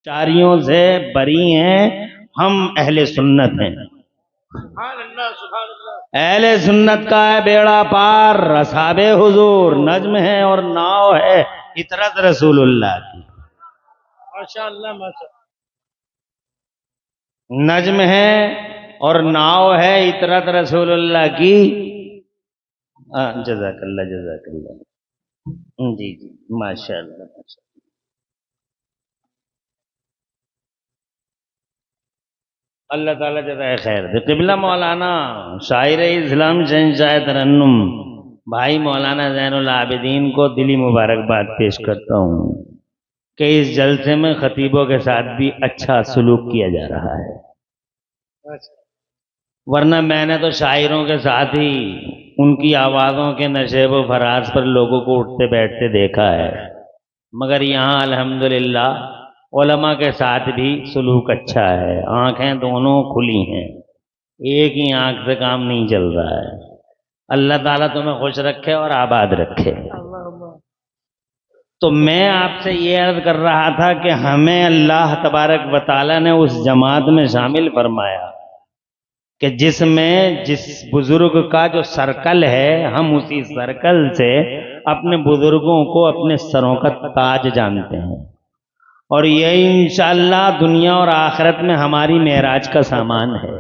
चारियों से बरी हैं, हम अहले सुन्नत हैं। अहले सुन्नत का है बेड़ा पार, असहाबे हुजूर नज्म है और नाव है इतरत रसूलुल्लाह की। माशाअल्लाह माशाअल्लाह। नज्म है और नाव है इतरत रसूलुल्लाह की। जज़ाकल्लाह जज़ाकल्लाह। जी जी माशाअल्लाह माशाअल्लाह। अल्लाह ताला जज़ाए खैर दे। क़िबला मौलाना शायर इस्लाम शहंशाह तरन्नुम भाई मौलाना ज़ैनुल आबिदीन को दिली मुबारकबाद पेश करता हूँ कि इस जलसे में खतीबों के साथ भी अच्छा सलूक किया जा रहा है। वरना मैंने तो शायरों के साथ ही उनकी आवाज़ों के नशेब व फराज पर लोगों को उठते बैठते देखा है, मगर यहाँ अल्हम्दुलिल्लाह उलमा के साथ भी सलूक अच्छा है। आंखें दोनों खुली हैं, एक ही आंख से काम नहीं चल रहा है। अल्लाह ताला तुम्हें खुश रखे और आबाद रखे। तो मैं आपसे ये अर्ज कर रहा था कि हमें अल्लाह तबारक व तआला ने उस जमात में शामिल फरमाया कि जिसमें जिस बुजुर्ग का जो सर्कल है, हम उसी सर्कल से अपने बुजुर्गों को अपने सरों का ताज जानते हैं, और ये इंशाअल्लाह दुनिया और आखिरत में हमारी मेराज का सामान है।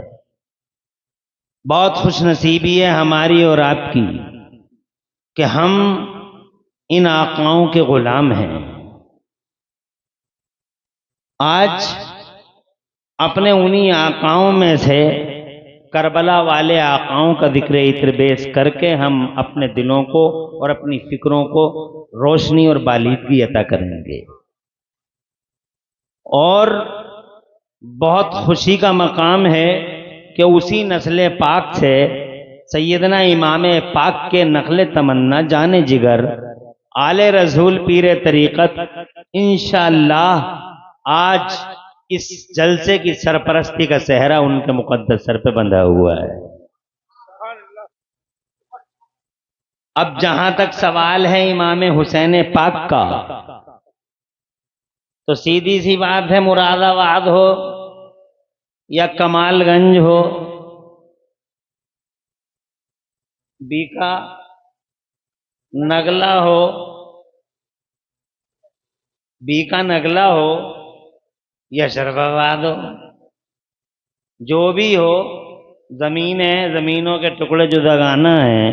बहुत खुश नसीबी है हमारी और आपकी कि हम इन आकाओं के गुलाम हैं। आज अपने उन्हीं आकाओं में से करबला वाले आकाओं का जिक्र इत्रबेस करके हम अपने दिलों को और अपनी फिक्रों को रोशनी और बालीदगी अता करेंगे। और बहुत खुशी का मकाम है कि उसी नस्ल पाक से सैयदना इमाम पाक के नकल तमन्ना जाने जिगर आले रसूल पीर तरीक़त इंशाअल्लाह आज इस जलसे की सरपरस्ती का सेहरा उनके मुकद्दस सर पे बंधा हुआ है। अब जहां तक सवाल है इमाम हुसैन पाक का, तो सीधी सी बात है, मुरादाबाद हो या कमालगंज हो, बीका नगला हो, बीका नगला हो या शरफाबाद हो, जो भी हो, जमीन है, जमीनों के टुकड़े जुदागाना है,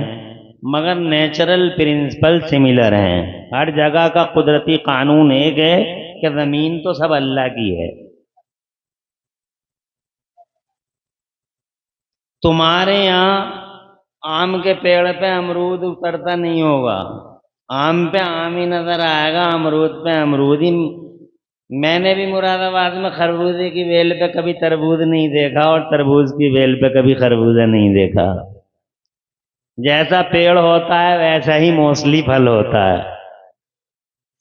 मगर नेचुरल प्रिंसिपल सिमिलर हैं। हर जगह का कुदरती कानून एक है कि जमीन तो सब अल्लाह की है। तुम्हारे यहाँ आम के पेड़ पे अमरूद उतरता नहीं होगा, आम पे आम ही नजर आएगा, अमरूद पे अमरूद ही। मैंने भी मुरादाबाद में खरबूजे की बेल पे कभी तरबूज नहीं देखा और तरबूज की बेल पे कभी खरबूजा नहीं देखा। जैसा पेड़ होता है वैसा ही मौसली फल होता है।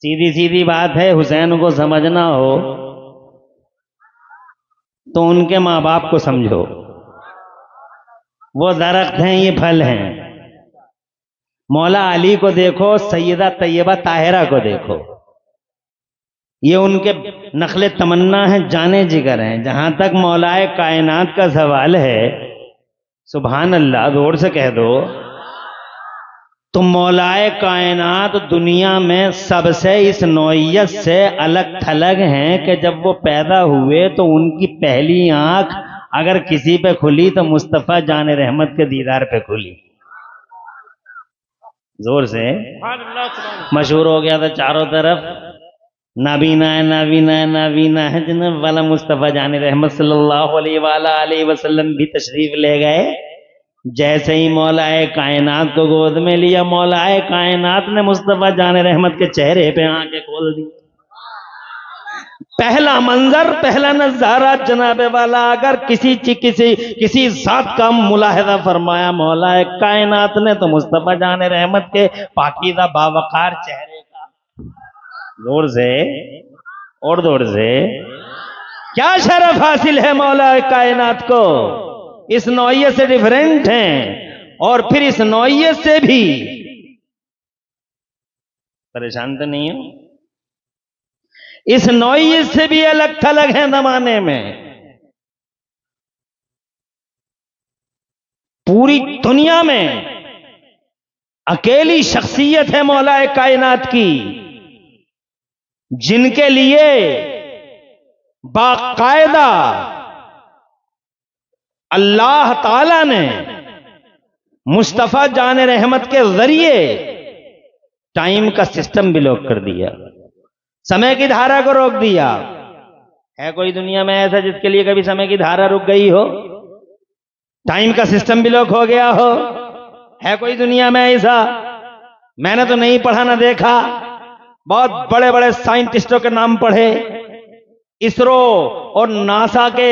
सीधी सीधी बात है, हुसैन को समझना हो तो उनके माँ बाप को समझो। वो दरख्त हैं, ये फल हैं। मौला अली को देखो, सैयदा तैयबा ताहिरा को देखो, ये उनके नखले तमन्ना है, जाने जिगर हैं। जहां तक मौलाए कायनात का सवाल है, सुभान अल्लाह जोर से कह दो, तो मौलाए कायनात दुनिया में सबसे इस नौइयत से अलग थलग हैं कि जब वो पैदा हुए तो उनकी पहली आंख अगर किसी पे खुली तो मुस्तफ़ा जान रहमत के दीदार पे खुली। जोर से मशहूर हो गया था चारों तरफ, नाबीना है नाबीना है नाबीना है, जन्नत वाला मुस्तफ़ा जान रहमत सल्लल्लाहु अलैहि वसल्लम भी तशरीफ ले गए। जैसे ही मौलाए कायनात को गोद में लिया, मौलाए कायनात ने मुस्तफ़ा जान रहमत के चेहरे पे आंखें खोल दी। पहला मंजर, पहला नजारा जनाबे वाला, अगर किसी जात का मुलाहिजा फरमाया मौलाए कायनात ने, तो मुस्तफ़ा जान रहमत के पाकीज़ा बावकार चेहरे का। जोर से और जोर से, क्या शरफ हासिल है मौलाए कायनात को, इस नौइयत से डिफरेंट हैं। और फिर इस नौइयत से भी परेशान तो नहीं हो, इस नौइयत से भी अलग थलग हैं जमाने में। पूरी दुनिया में अकेली शख्सियत है मौलाए कायनात की जिनके लिए बाकायदा अल्लाह ताला ने मुस्तफा जान रहमत के जरिए टाइम का सिस्टम भी लॉक कर दिया, समय की धारा को रोक दिया। है कोई दुनिया में ऐसा जिसके लिए कभी समय की धारा रुक गई हो, टाइम का सिस्टम भी लॉक हो गया हो? है कोई दुनिया में ऐसा? मैंने तो नहीं पढ़ा ना देखा। बहुत बड़े बड़े साइंटिस्टों के नाम पढ़े, इसरो और नासा के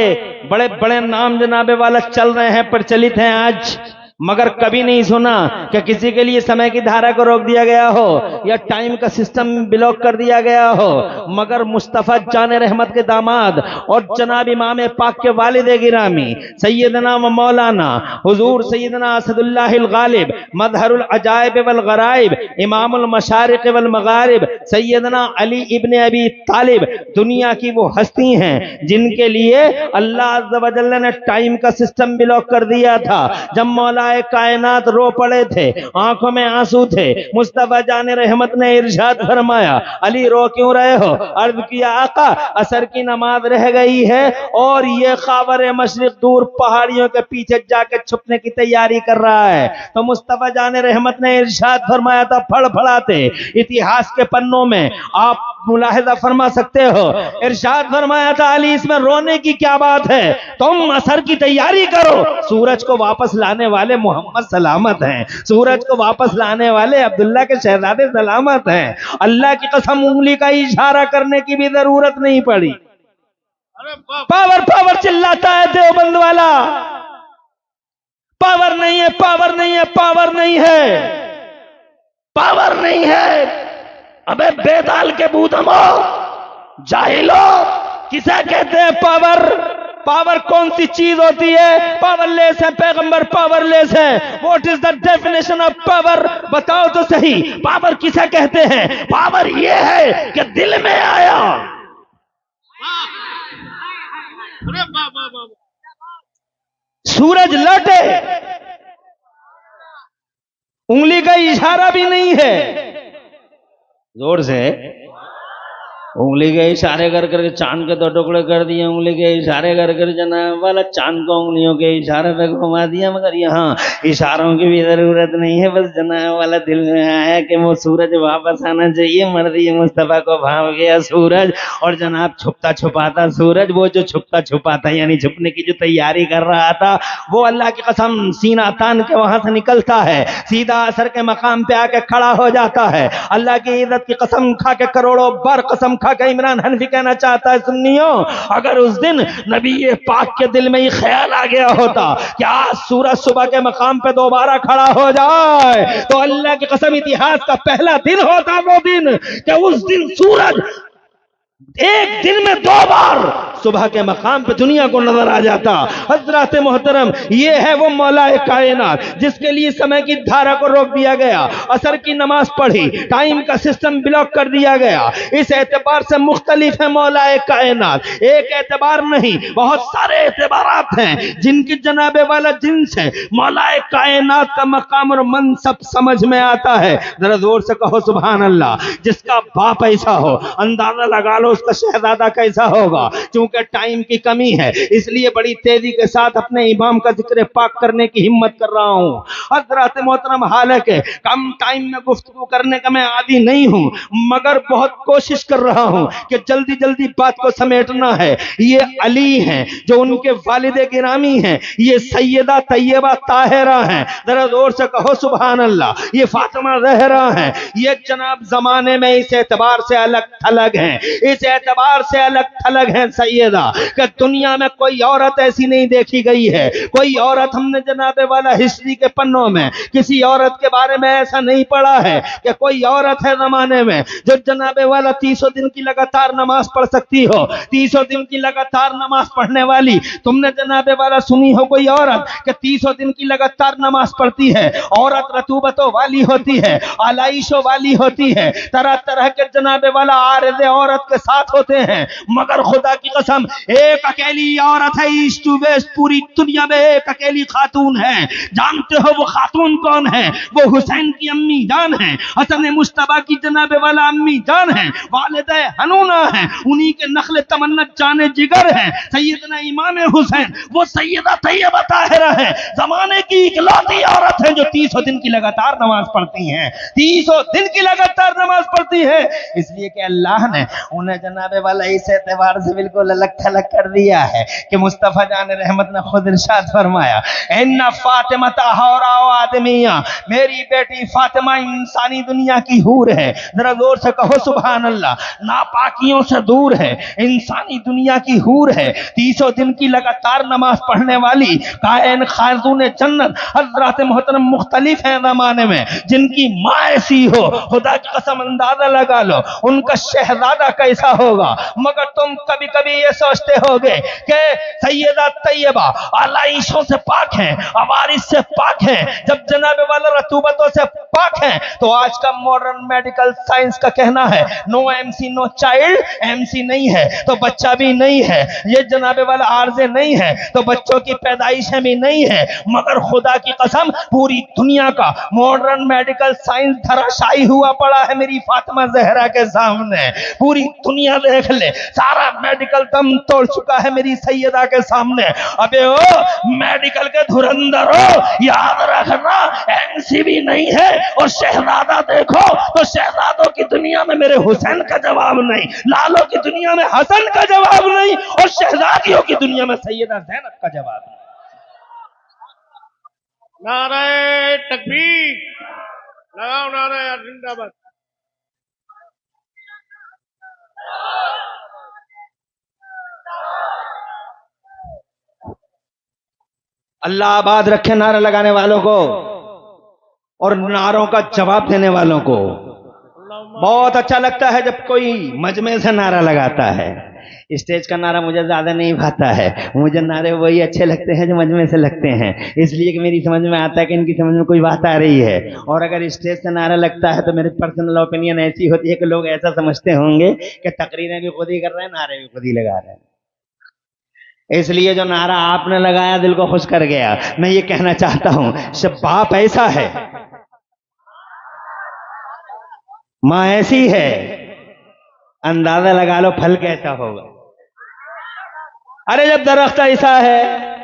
बड़े बड़े नाम जनाबे वाला चल रहे हैं, प्रचलित हैं आज, मगर कभी नहीं सुना कि किसी के लिए समय की धारा को रोक दिया गया हो या टाइम का सिस्टम ब्लॉक कर दिया गया हो। मगर मुस्तफा जान रहमत के दामाद और जनाब इमाम पाक के वालिद गिरामी सैयदना व मौलाना हुजूर सैयदना असदुल्लाहिल गालिब मजहरुल अजाइब वल गराइब इमामुल मशारिक वल मगारिब सैयदना अली इब्ने अबी तालिब दुनिया की वो हस्ती हैं जिनके लिए अल्लाह अज़्ज़ व जल्ल ने टाइम का सिस्टम ब्लॉक कर दिया था। जब मौला कायनात रो पड़े थे, आंखों में आंसू थे, मुस्तफा जान रहमत ने इरशाद फरमाया, अली रो क्यों रहे हो? अर्ज किया, आका असर की नमाज रह गई है और ये खावर मशरिक दूर पहाड़ियों के पीछे जाके छुपने की तैयारी कर रहा है। तो मुस्तफा जान रहमत ने इरशाद फरमाया था, फड़फड़ाते इतिहास के पन्नों में आप मुलाहिजा फरमा सकते हो, इरशाद फरमाया था, अली इसमें रोने की क्या बात है, तुम असर की तैयारी करो, सूरज को वापस लाने वाले मोहम्मद सलामत हैं, सूरज को वापस लाने वाले अब्दुल्ला के शहजादे सलामत हैं। अल्लाह की कसम उंगली का इशारा करने की भी जरूरत नहीं पड़ी। पावर पावर चिल्लाता है देवबंद वाला, पावर नहीं है, पावर नहीं है, पावर नहीं है, पावर नहीं है। अबे बेताल के बूधमो जाहिलो, किसे कहते हैं पावर? पावर कौन सी चीज होती है? पावरलेस है पैगंबर, पावरलेस है। What is the definition of power? बताओ तो सही, पावर किसे कहते हैं? पावर ये है कि दिल में आया, सूरज लौटे, उंगली का इशारा भी नहीं है, जोर से उंगली के इशारे कर करके चांद के दो टुकड़े कर दिए, उंगली के इशारे कर कर जनाब वाला चांद को उंगलियों के इशारे पे घुमा दिया। मगर यहाँ इशारों की भी जरूरत नहीं है, बस जनाब वाला दिल में आया कि वो सूरज वापस आना चाहिए। मर्दी मुस्तफा को भाव गया सूरज, और जनाब छुपता छुपाता सूरज, वो जो छुपता छुपाता यानी छुपने की जो तैयारी कर रहा था, वो अल्लाह की कसम सीना तान के वहां से निकलता है, सीधा असर के मकाम पे आके खड़ा हो जाता है। अल्लाह की इज्जत की कसम खा के, करोड़ों बार कसम खा के इमरान हनफी कहना चाहता है, सुन्नियों, अगर उस दिन नबी पाक के दिल में ये ख्याल आ गया होता कि आज सूरज सुबह के मकाम पे दोबारा खड़ा हो जाए, तो अल्लाह की कसम इतिहास का पहला दिन होता वो दिन कि उस दिन सूरज एक दिन में 2 बार सुबह के मकाम पे दुनिया को नजर आ जाता। हजरत मोहतरम, ये है वो मौलाए कायनात जिसके लिए समय की धारा को रोक दिया गया, असर की नमाज पढ़ी, टाइम का सिस्टम ब्लॉक कर दिया गया। इस एतबार से मुख्तलिफ है मौलाए कायनात, एक एतबार नहीं, बहुत सारे एतबारात हैं जिनकी जनाबे वाला जिन्स है मौलाए कायनात का मकाम और मनसब समझ में आता है। जरा जोर से कहो सुभान अल्लाह। जिसका बाप ऐसा हो, अंदाजा लगा लो उसका शहजादा कैसा होगा। क्योंकि टाइम की कमी है, इसलिए बड़ी तेजी के साथ अपने इमाम का जिक्र पाक करने की हिम्मत कर रहा हूँ। हज़रत मोहतरम, हालांकि कम टाइम में गुफ्तगू करने का मैं आदी नहीं हूँ, मगर बहुत कोशिश कर रहा हूँ कि जल्दी जल्दी बात को समेटना है। ये अली हैं जो उनके वालिद गिरामी हैं, ये सैयदा तैयबा ताहिरा हैं, जरा जोर से कहो सुभान अल्लाह। ये फातिमा ज़हरा हैं, ये जनाब जमाने में इस एतबार से अलग थलग हैं, इस एतबार से अलग थलग हैं सैयद सैयदा कि दुनिया में कोई औरत ऐसी नहीं देखी गई है, कोई औरत हमने जनाबे वाला हिस्ट्री के पन्नों में किसी औरत के बारे में ऐसा नहीं पढ़ा है कि कोई औरत है जमाने में जो जनाबे वाला 300 दिन की लगातार नमाज पढ़ सकती हो। 300 दिन की लगातार नमाज पढ़ने वाली तुमने जनाबे वाला सुनी हो कोई औरत कि 300 दिन की लगातार नमाज पढ़ती है? औरत रतूबतों वाली होती है, आलाइशों वाली होती है, तरह तरह के जनाबे वाला आरज़े औरत के साथ होते हैं, मगर खुदा की कसम एक अकेली औरत है ईस्ट टू वेस्ट, पूरी दुनिया में एक अकेली खातून है। जानते हो वो खातून कौन है? वो हुसैन की अम्मी जान है, हसन मुश्तबा की जनाबे वाला अम्मी जान है, वालिदा हनूना है, उन्हीं के नखले तमन्ना जाने जिगर है सैयदना इमाम हुसैन। वो सैयदा तैयबा ताहिरा है, जमाने की इकलौती औरत है जो 300 दिन की लगातार नमाज पढ़ती हैं, 300 दिन की लगातार नमाज पढ़ती है। इसलिए कि अल्लाह ने उन्हें जनाबे वाला इस एतबार से बिल्कुल अलग थलग कर दिया है कि मुस्तफ़ा जान रहमत ने खुद इरशाद फरमाया, इन्ना फातिमा हौरा आदमिया, मेरी बेटी फातिमा इंसानी दुनिया की हूर है। जरा जोर से कहो सुभान अल्लाह। नापाकियों से दूर है, इंसानी दुनिया की हूर है, 300 दिन की लगातार नमाज पढ़ने वाली कायन खातून जन्नत हज़रात मोहतरम मुख्तलिफ हैं ज़माने में, जिनकी माँ ऐसी हो खुदा की कसम अंदाजा लगा लो उनका शहजादा कैसा होगा। मगर तुम कभी कभी ये सोचते होगे कि सैयदा तैयबा आलाइशों से पाक हैं, अवारिस से पाक हैं, जब जनाबे वाला रतूबतों से पाक हैं, तो आज का मॉडर्न मेडिकल साइंस का कहना है no MC no child, MC नहीं है तो बच्चा भी नहीं है, ये जनाबे वाला आर्जे नहीं है तो बच्चों की पैदाइशें भी नहीं है। मगर खुदा की कसम पूरी दुनिया का मॉडर्न मेडिकल साइंस धराशायी हुआ पड़ा है मेरी फातिमा ज़हरा के सामने। पूरी दुनिया देख ले, सारा मेडिकल दम तोड़ चुका है मेरी सैयदा के सामने। अबे ओ मेडिकल के धुरंधर हो, याद रखना एमसी भी नहीं है और शहजादा देखो तो शहजादों की दुनिया में मेरे हुसैन का जवाब नहीं, लालों की दुनिया में हसन का जवाब नहीं और शहजादियों की दुनिया में सैयदा ज़ैनब का जवाब नहीं। नारे तकबीर लगाओ, नारे जिंदाबाद। अल्लाह आबाद रखे नारा लगाने वालों को और नारों का जवाब देने वालों को। बहुत अच्छा लगता है जब कोई मजमे से नारा लगाता है। स्टेज का नारा मुझे ज्यादा नहीं भाता है, मुझे नारे वही अच्छे लगते हैं जो मजमे से लगते हैं, इसलिए कि मेरी समझ में आता है कि इनकी समझ में कोई बात आ रही है। और अगर स्टेज से नारा लगता है तो मेरी पर्सनल ओपिनियन ऐसी होती है कि लोग ऐसा समझते होंगे कि तकरीरें भी खुद ही कर रहे हैं, नारे भी खुद ही लगा रहे हैं। इसलिए जो नारा आपने लगाया दिल को खुश कर गया। मैं ये कहना चाहता हूं, जब बाप ऐसा है, मां ऐसी है, अंदाजा लगा लो फल कैसा होगा। अरे जब दरख्त ऐसा है,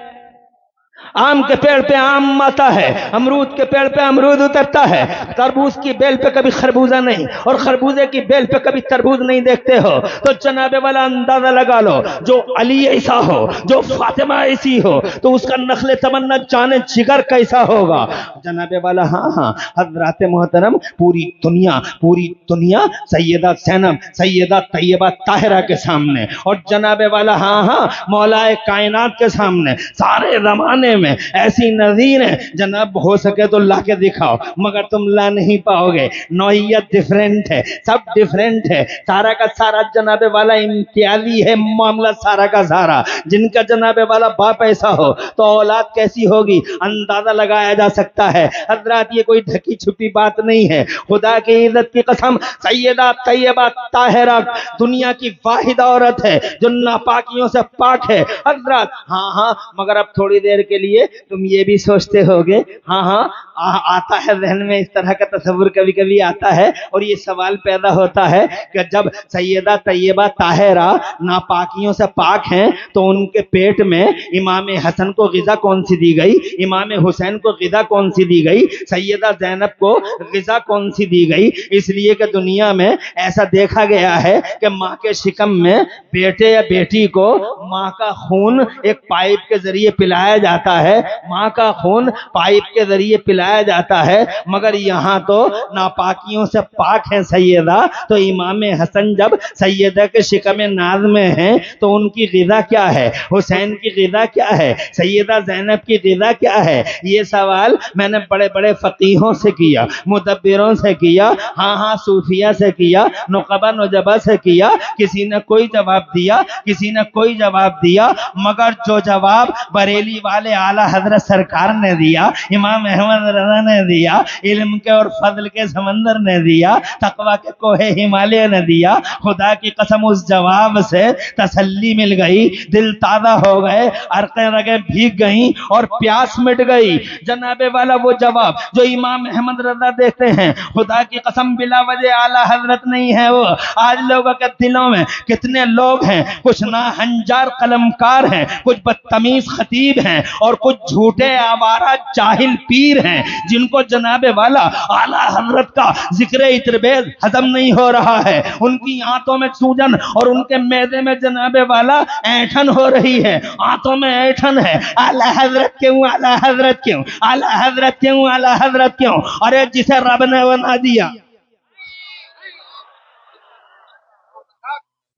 आम के पेड़ पे आम आता है, अमरूद के पेड़ पे अमरूद उतरता है, तरबूज की बेल पे कभी खरबूजा नहीं और खरबूजे की बेल पे कभी तरबूज नहीं देखते हो, तो जनाबे वाला अंदाजा लगा लो जो अली ऐसा हो, जो फातिमा ऐसी हो, तो उसका नखले तमन्ना जाने जिगर कैसा होगा जनाबे वाला। हाँ हाँ हज़रात मोहतरम पूरी दुनिया सैयदा ज़ैनब सैयदा तैयबा ताहिरा के सामने और जनाबे वाला हाँ हाँ मौलाए कायनात के सामने सारे ज़माने में ऐसी नज़ीर है जनाब, हो सके तो ला के दिखाओ, मगर तुम ला नहीं पाओगे। नौइयत डिफरेंट है, सब डिफरेंट है, सारा का सारा जनाबे वाला इम्तियाजी है मामला सारा का सारा। जिनका जनाबे वाला बाप ऐसा हो तो औलाद कैसी होगी अंदाजा लगाया जा सकता है। हजरात ये कोई ढकी छुपी बात नहीं है, खुदा की इज्जत की कसम सैयदा तैयबा ताहिरा दुनिया की वाहिद औरत है जो नापाकियों से पाक है। हजरात हाँ हाँ मगर अब थोड़ी देर के लिए तुम ये भी सोचते होगे, हाँ हाँ आता है जहन में इस तरह का तस्वुर कभी कभी आता है और ये सवाल पैदा होता है कि जब सैयदा तैयबा ताहिरा नापाकियों से पाक हैं तो उनके पेट में इमाम हसन को ग़िज़ा कौन सी दी गई, इमाम हुसैन को ग़िज़ा कौन सी दी गई, सैयदा ज़ैनब को ग़िज़ा कौन सी दी गई। इसलिए कि दुनिया में ऐसा देखा गया है कि माँ के शिकम में बेटे या बेटी को माँ का खून एक पाइप के जरिए पिलाया जाता है, माँ का खून पाइप के जरिए पिलाया जाता है, मगर यहाँ तो नापाकियों से पाक है सैयदा। तो इमाम हसन जब सैयदा के शिकम नाज में हैं तो उनकी गिज़ा क्या है, हुसैन की गिज़ा क्या है, सैयदा ज़ैनब की गिज़ा क्या है? ये सवाल मैंने बड़े बड़े फकीहों से किया, मुदब्बिरों से किया, हाँ सूफिया से किया, नुकबा नुजबा से किया। किसी ने कोई जवाब दिया, किसी ने कोई जवाब दिया, मगर जो जवाब बरेली वाले आला हजरत सरकार ने दिया, इमाम अहमद रज़ा ने दिया, इल्म के और फजल के समंदर ने दिया, तकवा के कोहे हिमालय ने दिया, खुदा की कसम उस जवाब से तसल्ली मिल गई, दिल ताज़ा हो गए, अर्क़ें रगे भीग गई और प्यास मिट गई। जनाबे वाला वो जवाब जो इमाम अहमद रज़ा देते हैं, खुदा की कसम बिला वजह आला हजरत नहीं है वो। आज लोगों के दिलों में कितने लोग हैं, कुछ ना हंजार कलमकार हैं, कुछ बदतमीज खतीब हैं और कुछ झूठे आवारा जाहिल पीर हैं, जिनको जनाबे वाला आला हजरत का जिक्र इतरबेज हजम नहीं हो रहा है। उनकी आंतों में सूजन और उनके मैदे में जनाबे वाला ऐठन हो रही है, आंतों में ऐठन है। आला हजरत क्यों, आला हजरत क्यों, आला हजरत क्यों, आला हजरत क्यों? अरे जिसे रब ने बना दिया,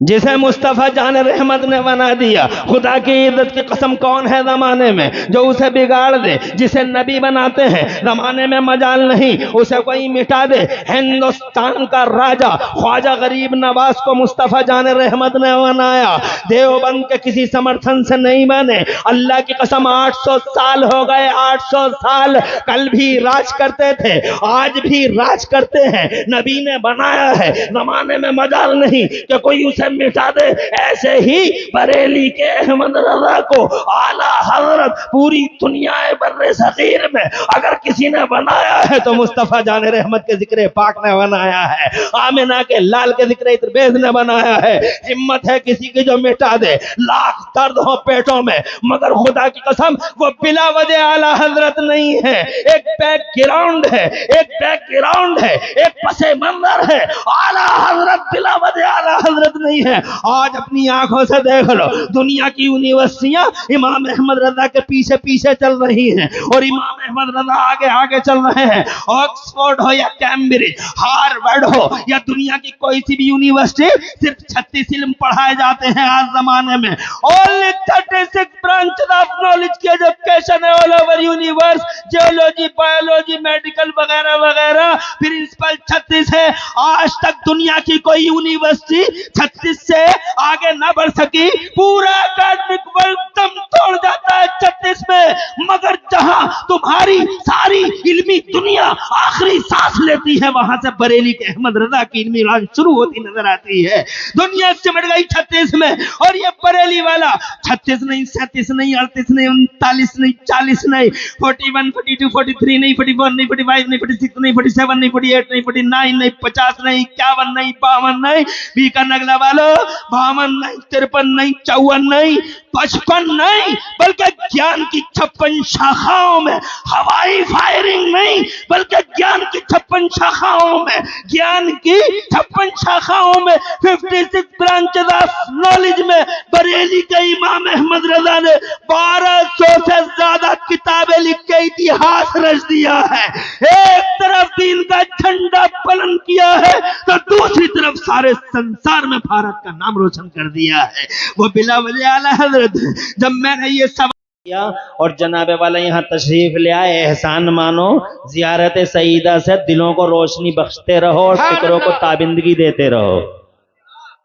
जिसे मुस्तफा जान रहमत ने बना दिया, खुदा की इज्जत की कसम कौन है जमाने में जो उसे बिगाड़ दे? जिसे नबी बनाते हैं जमाने में मजाल नहीं, उसे कोई मिटा दे। हिंदुस्तान का राजा ख्वाजा गरीब नवाज को मुस्तफा जान रहमत ने बनाया, देवबंद के किसी समर्थन से नहीं बने। अल्लाह की कसम 800 साल हो गए, 800 साल। कल भी राज करते थे, आज भी राज करते हैं, नबी ने बनाया है, जमाने में मजाल नहीं कि कोई उसे मिटा दे। ऐसे ही बरेली के अहमद रजा को आला हजरत पूरी दुनिया बर्रे सगीर में अगर किसी ने बनाया है तो मुस्तफा जान रहमत के जिक्र पाक ने बनाया है, आमिना के लाल के जिक्र इतरबेज ने बनाया है। हिम्मत है किसी की जो मिटा दे, लाख दर्द हो पेटों में, मगर खुदा की कसम वो बिला वजह आला हजरत नहीं है। एक बैकग्राउंड है, एक बैकग्राउंड है, एक पसे मंजर है, आला हजरत बिला वजह आला हजरत नहीं है। आज अपनी आंखों से देख लो, दुनिया की यूनिवर्सिटियां इमाम अहमद रजा के पीछे पीछे चल रही हैं और इमाम अहमद रजा आगे आगे चल रहे हैं। ऑक्सफोर्ड हो या कैम्ब्रिज, हार्वर्ड हो या दुनिया की कोई सी भी यूनिवर्सिटी, सिर्फ 36 इल्म पढ़ाए जाते हैं आज जमाने में। ओनली 36 ब्रांचेस ऑफ नॉलेज की एजुकेशन है all over universe, geology, biology, medical वगैरह वगैरह, प्रिंसिपल 36 है। आज तक दुनिया की कोई यूनिवर्सिटी 36 से आगे ना बढ़ सकी। पूरा एकेडमिक वर्ल्ड दम तोड़ जाता है 36 में, मगर जहां तुम्हारी सारी इल्मी दुनिया आखिरी सांस लेती है, वहां से बरेली के अहमद रजा की इल्मी राज शुरू होती नजर आती है। दुनिया सिमट गई 36 में और ये बरेली वाला 36 नहीं, 37 नहीं, 38 नहीं, 39 नहीं, 40 नहीं, 41, 42, 43 नहीं, 41 नहीं, 45 नहीं, 46 नहीं, 47 नहीं, 48 नहीं, 49 नहीं, 50 नहीं, 51 नहीं, 52 नहीं, बीका नगला वालों 52 नहीं, 53 नहीं, 54 नहीं, 55 नहीं, बल्कि ज्ञान की 56 शाखाओं में हवाई फायरिंग नहीं, बल्कि ज्ञान की 56 शाखाओं में, ज्ञान की 56 शाखाओं में 56 ब्रांचेस ऑफ नॉलेज में बरेली के इमाम अहमद रजा ने 1200 से ज्यादा किताबें लिख के इतिहास रच दिया है। एक तरफ दीन का झंडा बुलंद किया है तो दूसरी तरफ सारे संसार में भारत का नाम रोशन कर दिया है। वो बिला वजह आला हजरत। जब मैंने ये सवाल किया और जनाबे वाला यहाँ तशरीफ ले आए, एहसान मानो, जियारत सईदा से दिलों को रोशनी बख्शते रहो और फिक्रों को ताबिंदगी देते रहो।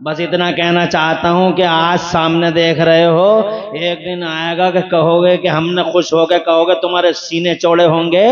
बस इतना कहना चाहता हूं कि आज सामने देख रहे हो, एक दिन आएगा कि कहोगे कि हमने खुश हो गए, कहोगे तुम्हारे सीने चौड़े होंगे।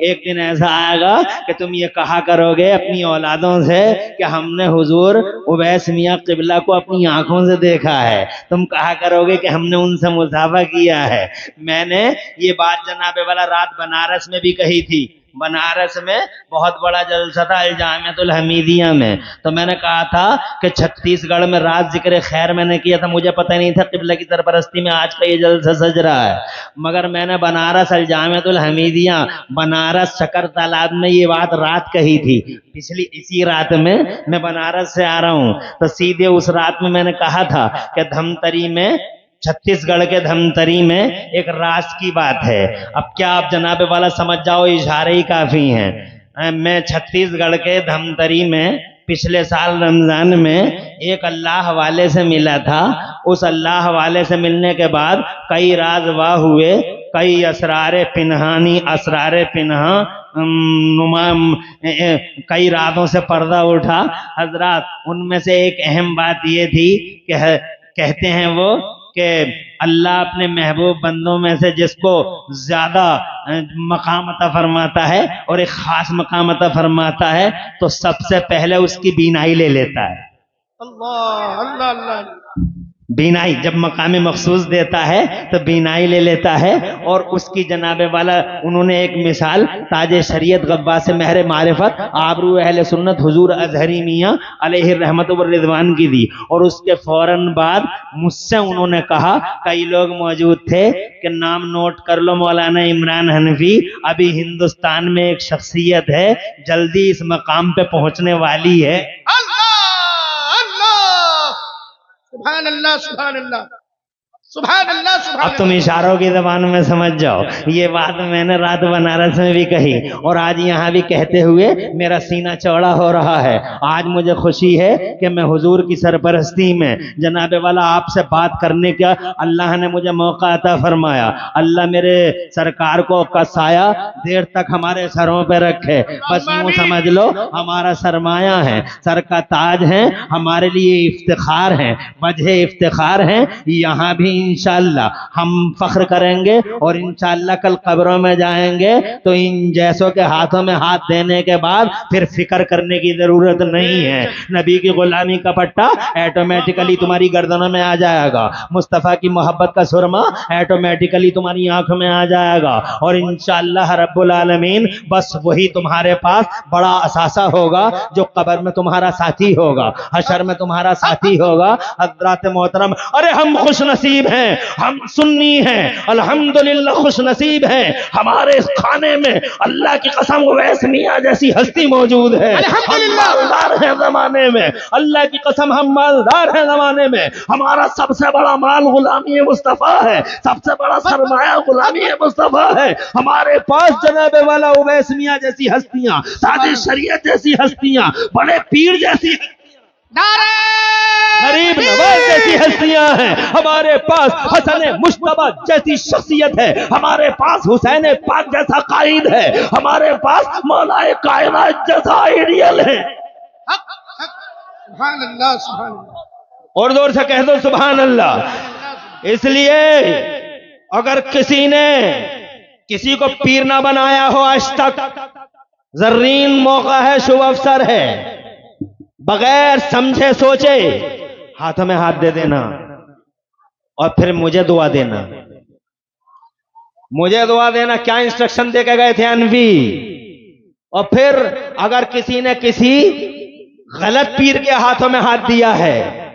एक दिन ऐसा आएगा कि तुम ये कहा करोगे अपनी औलादों से कि हमने हुजूर उवैस मियां किबला को अपनी आंखों से देखा है। तुम कहा करोगे कि हमने उनसे मुसाफा किया है। मैंने ये बात जनाबे वाला रात बनारस में भी कही थी। बनारस में बहुत बड़ा जलसा था अल-जामिअतुल हमीदिया में, तो मैंने कहा था कि छत्तीसगढ़ में रात जिक्र खैर मैंने किया था, मुझे पता नहीं था किबला की सरपरस्ती में आज का ये जलसा सज रहा है। मगर मैंने बनारस अल-जामिअतुल हमीदिया बनारस शकर तालाब में ये बात रात कही थी। पिछली इसी रात में मैं बनारस से आ रहा हूँ तो सीधे उस रात में मैंने कहा था कि धमतरी में छत्तीसगढ़ के धमतरी में एक रास की बात है। अब क्या आप जनाबे वाला समझ जाओ, इशारे ही काफी हैं। मैं छत्तीसगढ़ के धमतरी में पिछले साल रमजान में एक अल्लाह वाले से मिला था। उस अल्लाह वाले से मिलने के बाद कई राज वाह हुए, कई असरारे पिन्हा कई रातों से पर्दा उठा हजरात। उनमें से एक अहम बात ये थी कि कहते हैं वो कि अल्लाह अपने महबूब बंदों में से जिसको ज्यादा मकाम अता फरमाता है और एक खास मकाम अता फरमाता है तो सबसे पहले उसकी बीनाई ले लेता है। अल्लाह अल्लाह अल्लाह। बीनाई जब मकाम मखसूस देता है तो बीनाई ले लेता है। और उसकी जनाबे वाला उन्होंने एक मिसाल ताजे शरीयत गब्बास महर मारिफत आबरू अहले सुन्नत हुजूर अजहरी मियाँ अलैहि रहमत व रिदवान की दी। और उसके फौरन बाद मुझसे उन्होंने कहा, कई लोग मौजूद थे कि नाम नोट कर लो, मौलाना इमरान हनफी अभी हिंदुस्तान में एक शख्सियत है, जल्दी इस मकाम पे पहुंचने वाली है। सुभान अल्लाह सुभान अल्लाह सुभान अल्लाह सुभान। अब तुम इशारों की जबान में समझ जाओ। ये बात मैंने रात बनारस में भी कही और आज यहाँ भी कहते हुए मेरा सीना चौड़ा हो रहा है। आज मुझे खुशी है कि मैं हुजूर की सरपरस्ती में जनाबे वाला आपसे बात करने का अल्लाह ने मुझे मौका अता फरमाया। अल्लाह मेरे सरकार को कसाया देर तक हमारे सरों पे रखे। बस यूं समझ लो हमारा सरमाया है, सर का ताज है, हमारे लिए इफ्तिखार है, वजह इफ्तिखार है। यहाँ भी इंशाअल्लाह हम फख्र करेंगे और इंशाअल्लाह कल कब्रों में जाएंगे तो इन जैसों के हाथों में हाथ देने के बाद फिर फिक्र करने की जरूरत नहीं है। नबी की गुलामी का पट्टा ऑटोमेटिकली तुम्हारी गर्दनों में आ जाएगा, मुस्तफ़ा की मोहब्बत का सुरमा ऑटोमेटिकली तुम्हारी आंखों में आ जाएगा और इंशाअल्लाह रब्बुल आलमीन बस वही तुम्हारे पास बड़ा असासा होगा जो कब्र में तुम्हारा साथी होगा, हशर में तुम्हारा साथी होगा। हज़रात मोहतरम, अरे हम खुश नसीब हैं, हम सुन्नी हैं, अल्हम्दुलिल्लाह खुश नसीब हैं। हमारे खाने में अल्लाह की कसम वैस मियां जैसी हस्ती मौजूद है। हम मालदार हैं जमाने में, अल्लाह की कसम हम मालदार हैं जमाने में। हमारा सबसे बड़ा माल गुलामी मुस्तफ़ा है, सबसे बड़ा सरमाया गुलामी मुस्तफ़ा है। हमारे पास जनाबे वाला उवैस मियां जैसी हस्तियां, ताजे शरीयत जैसी हस्तियां, बड़े पीर जैसी गरीब नवाज जैसी हस्तियां हैं। हमारे पास हसन मुश्तबा जैसी शख्सियत है, हमारे पास हुसैन पाक जैसा कायद है, हमारे पास मौलाए कायनात जैसा आइडियल है। सुभान अल्लाह सुभान अल्लाह। और जोर से कह दो सुभान अल्लाह। इसलिए अगर किसी ने किसी को पीर ना बनाया हो आज तक, जर्रीन मौका है, शुभ अवसर है, बगैर समझे सोचे हाथों में हाथ दे देना और फिर मुझे दुआ देना। मुझे दुआ देना क्या इंस्ट्रक्शन दे के गए थे अनवी। और फिर अगर किसी ने किसी गलत पीर के हाथों में हाथ दिया है,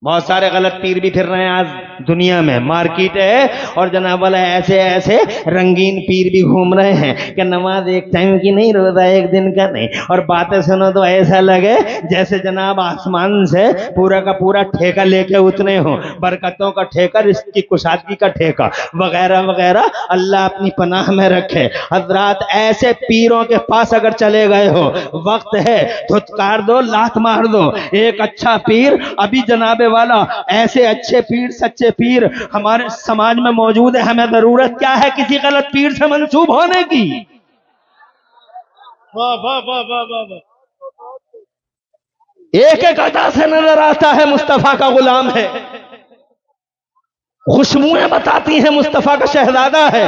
बहुत सारे गलत पीर भी फिर रहे हैं आज दुनिया में, मार्केट है और जनाब वाला ऐसे ऐसे रंगीन पीर भी घूम रहे हैं कि नमाज एक टाइम की नहीं, रोजा एक दिन का नहीं। और बातें सुनो तो ऐसा लगे जैसे जनाब आसमान से पूरा का पूरा ठेका लेके उतरे हो, बरकतों का ठेका, रिस्क की कुशादगी का ठेका वगैरह वगैरह। अल्लाह अपनी पनाह में रखे। हजरात ऐसे पीरों के पास अगर चले गए हो, वक्त है धुतकार दो, लात मार दो। एक अच्छा पीर अभी जनाबे वाला, ऐसे अच्छे पीर, सच्चे पीर हमारे समाज में मौजूद है। हमें जरूरत क्या है किसी गलत पीर से मंसूब होने की? वाह वाह वाह वाह वाह वाह। एक एक अदा से नजर आता है मुस्तफा का गुलाम है, खुशबुएं बताती हैं मुस्तफा का शहजादा है।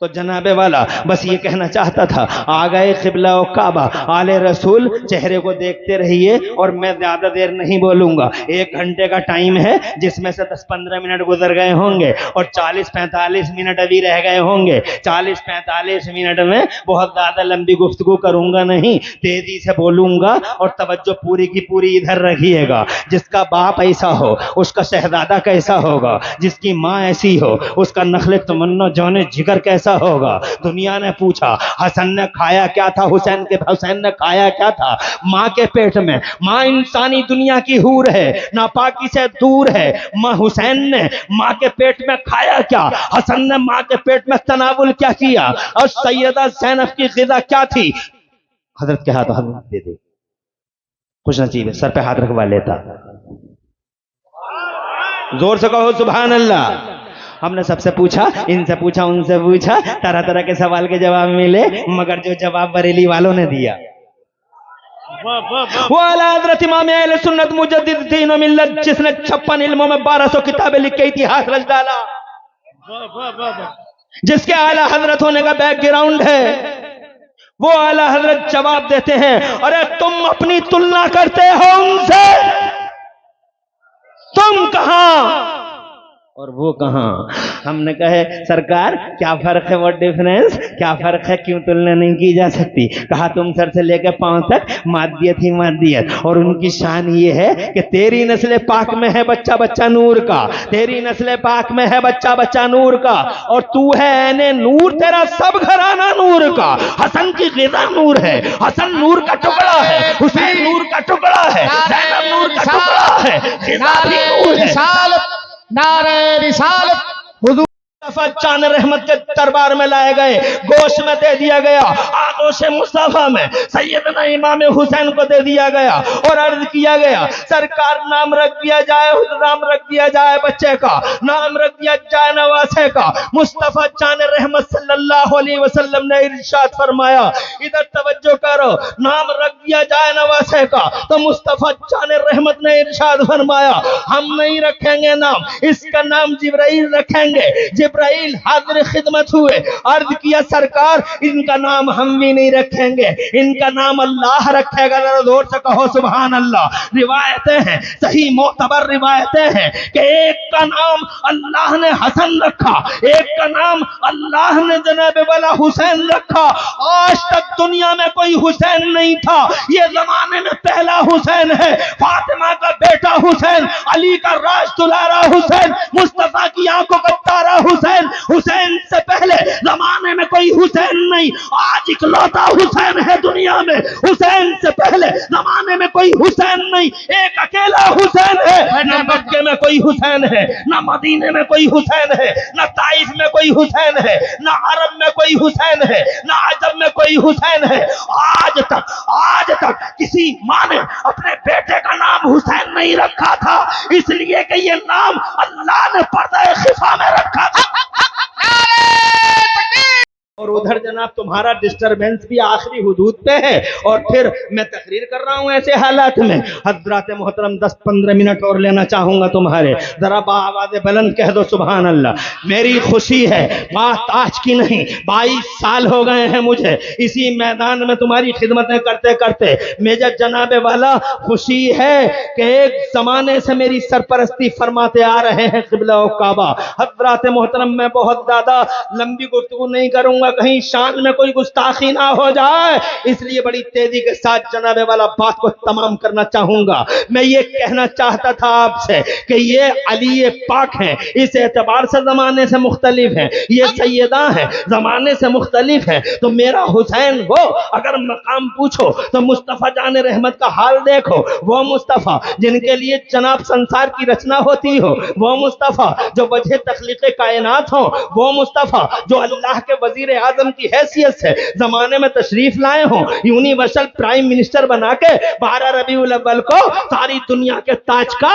तो जनाबे वाला बस ये कहना चाहता था, आ गए क़िबला और काबा, आले रसूल चेहरे को देखते रहिए और मैं ज्यादा देर नहीं बोलूंगा। 1 घंटे का टाइम है जिसमें से 10-15 मिनट गुजर गए होंगे और 40-45 मिनट अभी रह गए होंगे। 40-45 मिनट में बहुत ज्यादा लंबी गुफ्तगू करूंगा नहीं, तेजी से बोलूंगा और तवज्जो पूरी की पूरी इधर रखिएगा। जिसका बाप ऐसा हो उसका शहजादा कैसा होगा, जिसकी माँ ऐसी हो उसका नखले तमन्ना जाने जिगर कैसा कैसा होगा। दुनिया ने पूछा हसन ने खाया क्या था, हुसैन ने खाया क्या था। माँ के पेट में, माँ इंसानी दुनिया की हूर है, नापाकी से दूर है। माँ हुसैन ने माँ के पेट में खाया क्या, हसन ने माँ के पेट में तनावुल क्या किया, और सैयदा ज़ैनब की ग़िज़ा क्या थी। हजरत के हाथ दे दे, कुछ नसीब है, सर पे हाथ रखवा लेता। जोर से कहो सुभान अल्लाह। हमने सबसे पूछा, इनसे पूछा, उनसे पूछा, तरह तरह के सवाल के जवाब मिले, मगर जो जवाब बरेली वालों ने दिया वो आला हज़रत इमाम अहले सुन्नत मुजद्दिद दीन व मिल्लत, जिसने 56 इल्मों में 1200 किताबें लिख के इतिहास रच डाला, जिसके आला हजरत होने का बैकग्राउंड है, वो आला हजरत जवाब देते हैं, अरे तुम अपनी तुलना करते हो उनसे, तुम कहां और वो कहां। हमने कहे सरकार क्या फर्क है, व्हाट डिफरेंस, क्या फर्क है, क्यों तुलना नहीं की जा सकती। कहा तुम सर से लेकर पांव तक मादियत ही मादियत, और उनकी शान ये है कि तेरी नस्ल पाक में है बच्चा बच्चा नूर का, तेरी नस्ल पाक में है बच्चा बच्चा नूर का, और तू है ऐने नूर, तेरा सब घराना नूर का। हसन की ग़िज़ा नूर है, हसन नूर का टुकड़ा है, हुसैन नूर का टुकड़ा है, ज़ैनब नूर का टुकड़ा है, ग़िज़ा भी नूर है। नारे रिसालत, हुजूर चान रहमत के दरबार में लाए गए, गोश में दे दिया गया, आगोश मुस्तफा में सैयदना इमाम हुसैन को दे दिया गया, और अर्ज किया गया सरकार नाम रख दिया जाए, नाम रख दिया जाए बच्चे का, नाम रख दिया जाए नवासे का। मुस्तफा चान रहमत सल्लल्लाहु अलैहि वसल्लम ने इरशाद फरमाया, इधर तवज्जो करो, नाम रख दिया जाए नवासे का, तो मुस्तफा चान रहमत ने इरशाद फरमाया, हम नहीं रखेंगे नाम, इसका नाम जिब्राइल रखेंगे। जिब्राइल हाजिर खिदमत हुए, अर्ज किया सरकार इनका नाम हम भी नहीं रखेंगे, इनका नाम अल्लाह रखेगा। जोर से कहो सुभान अल्लाह। रिवायतें हैं, सही मोतबर रिवायतें हैं कि एक का नाम अल्लाह ने हसन रखा, एक का नाम अल्लाह ने जनाब वाला हुसैन रखा। आज तक दुनिया में कोई हुसैन नहीं था, ये जमाने में पहला हुसैन है। फातिमा का बेटा हुसैन, अली का राज दुलारा हुसैन, मुस्तफा की आंखों का तारा हुसैन, हुसैन से पहले जमाने में कोई हुसैन नहीं, आज इकलौता हुसैन है दुनिया में। हुसैन से पहले जमाने में कोई हुसैन नहीं, एक अकेला हुसैन है। न मक्के में कोई हुसैन है, न मदीने में कोई हुसैन है, न ताइफ में कोई हुसैन है, न अरब में कोई हुसैन है, न अजम में कोई हुसैन है। आज तक किसी माँ ने अपने बेटे का नाम हुसैन नहीं रखा था, इसलिए कि ये नाम अल्लाह ने पर्दा खिफा में रखा था। और उधर जनाब तुम्हारा डिस्टरबेंस भी आखिरी हुदूद पे है, और फिर मैं तकरीर कर रहा हूं ऐसे हालात में। हजरात मोहतरम 10-15 मिनट और लेना चाहूंगा तुम्हारे, जरा बाआवाज़ बुलंद कह दो सुभान अल्लाह। मेरी खुशी है, बात आज की नहीं, 22 साल हो गए हैं मुझे इसी मैदान में तुम्हारी खिदमतें करते करते। मेजर जनाबे वाला खुशी है कि एक जमाने से मेरी सरपरस्ती फरमाते आ रहे हैं क़िबला व काबा। हजरात मोहतरम मैं बहुत ज्यादा लंबी गुफ्तगू नहीं करूंगा, कहीं शान में कोई गुस्ताखी ना हो जाए, इसलिए बड़ी तेजी के साथ जनाबे वाला बात को तमाम करना चाहूंगा। मैं ये कहना चाहता था आपसे कि ये अली पाक हैं, इस एतबार से जमाने से मुख्तलिफ हैं, ये सैयदा हैं जमाने से मुख्तलिफ हैं। तो मेरा हुसैन वो, अगर मकाम पूछो तो मुस्तफ़ा जान रहमत का हाल देखो, वो मुस्तफ़ा जिनके लिए जनाब संसार की रचना होती हो, वो मुस्तफ़ा जो वजह तख्लीक़ कायनात हो, वो मुस्तफ़ा जो अल्लाह के वजीर आजम की हैसियत से जमाने में तशरीफ लाए हो, यूनिवर्सल प्राइम मिनिस्टर बना के 12 रबीउल अव्वल को सारी दुनिया के ताज का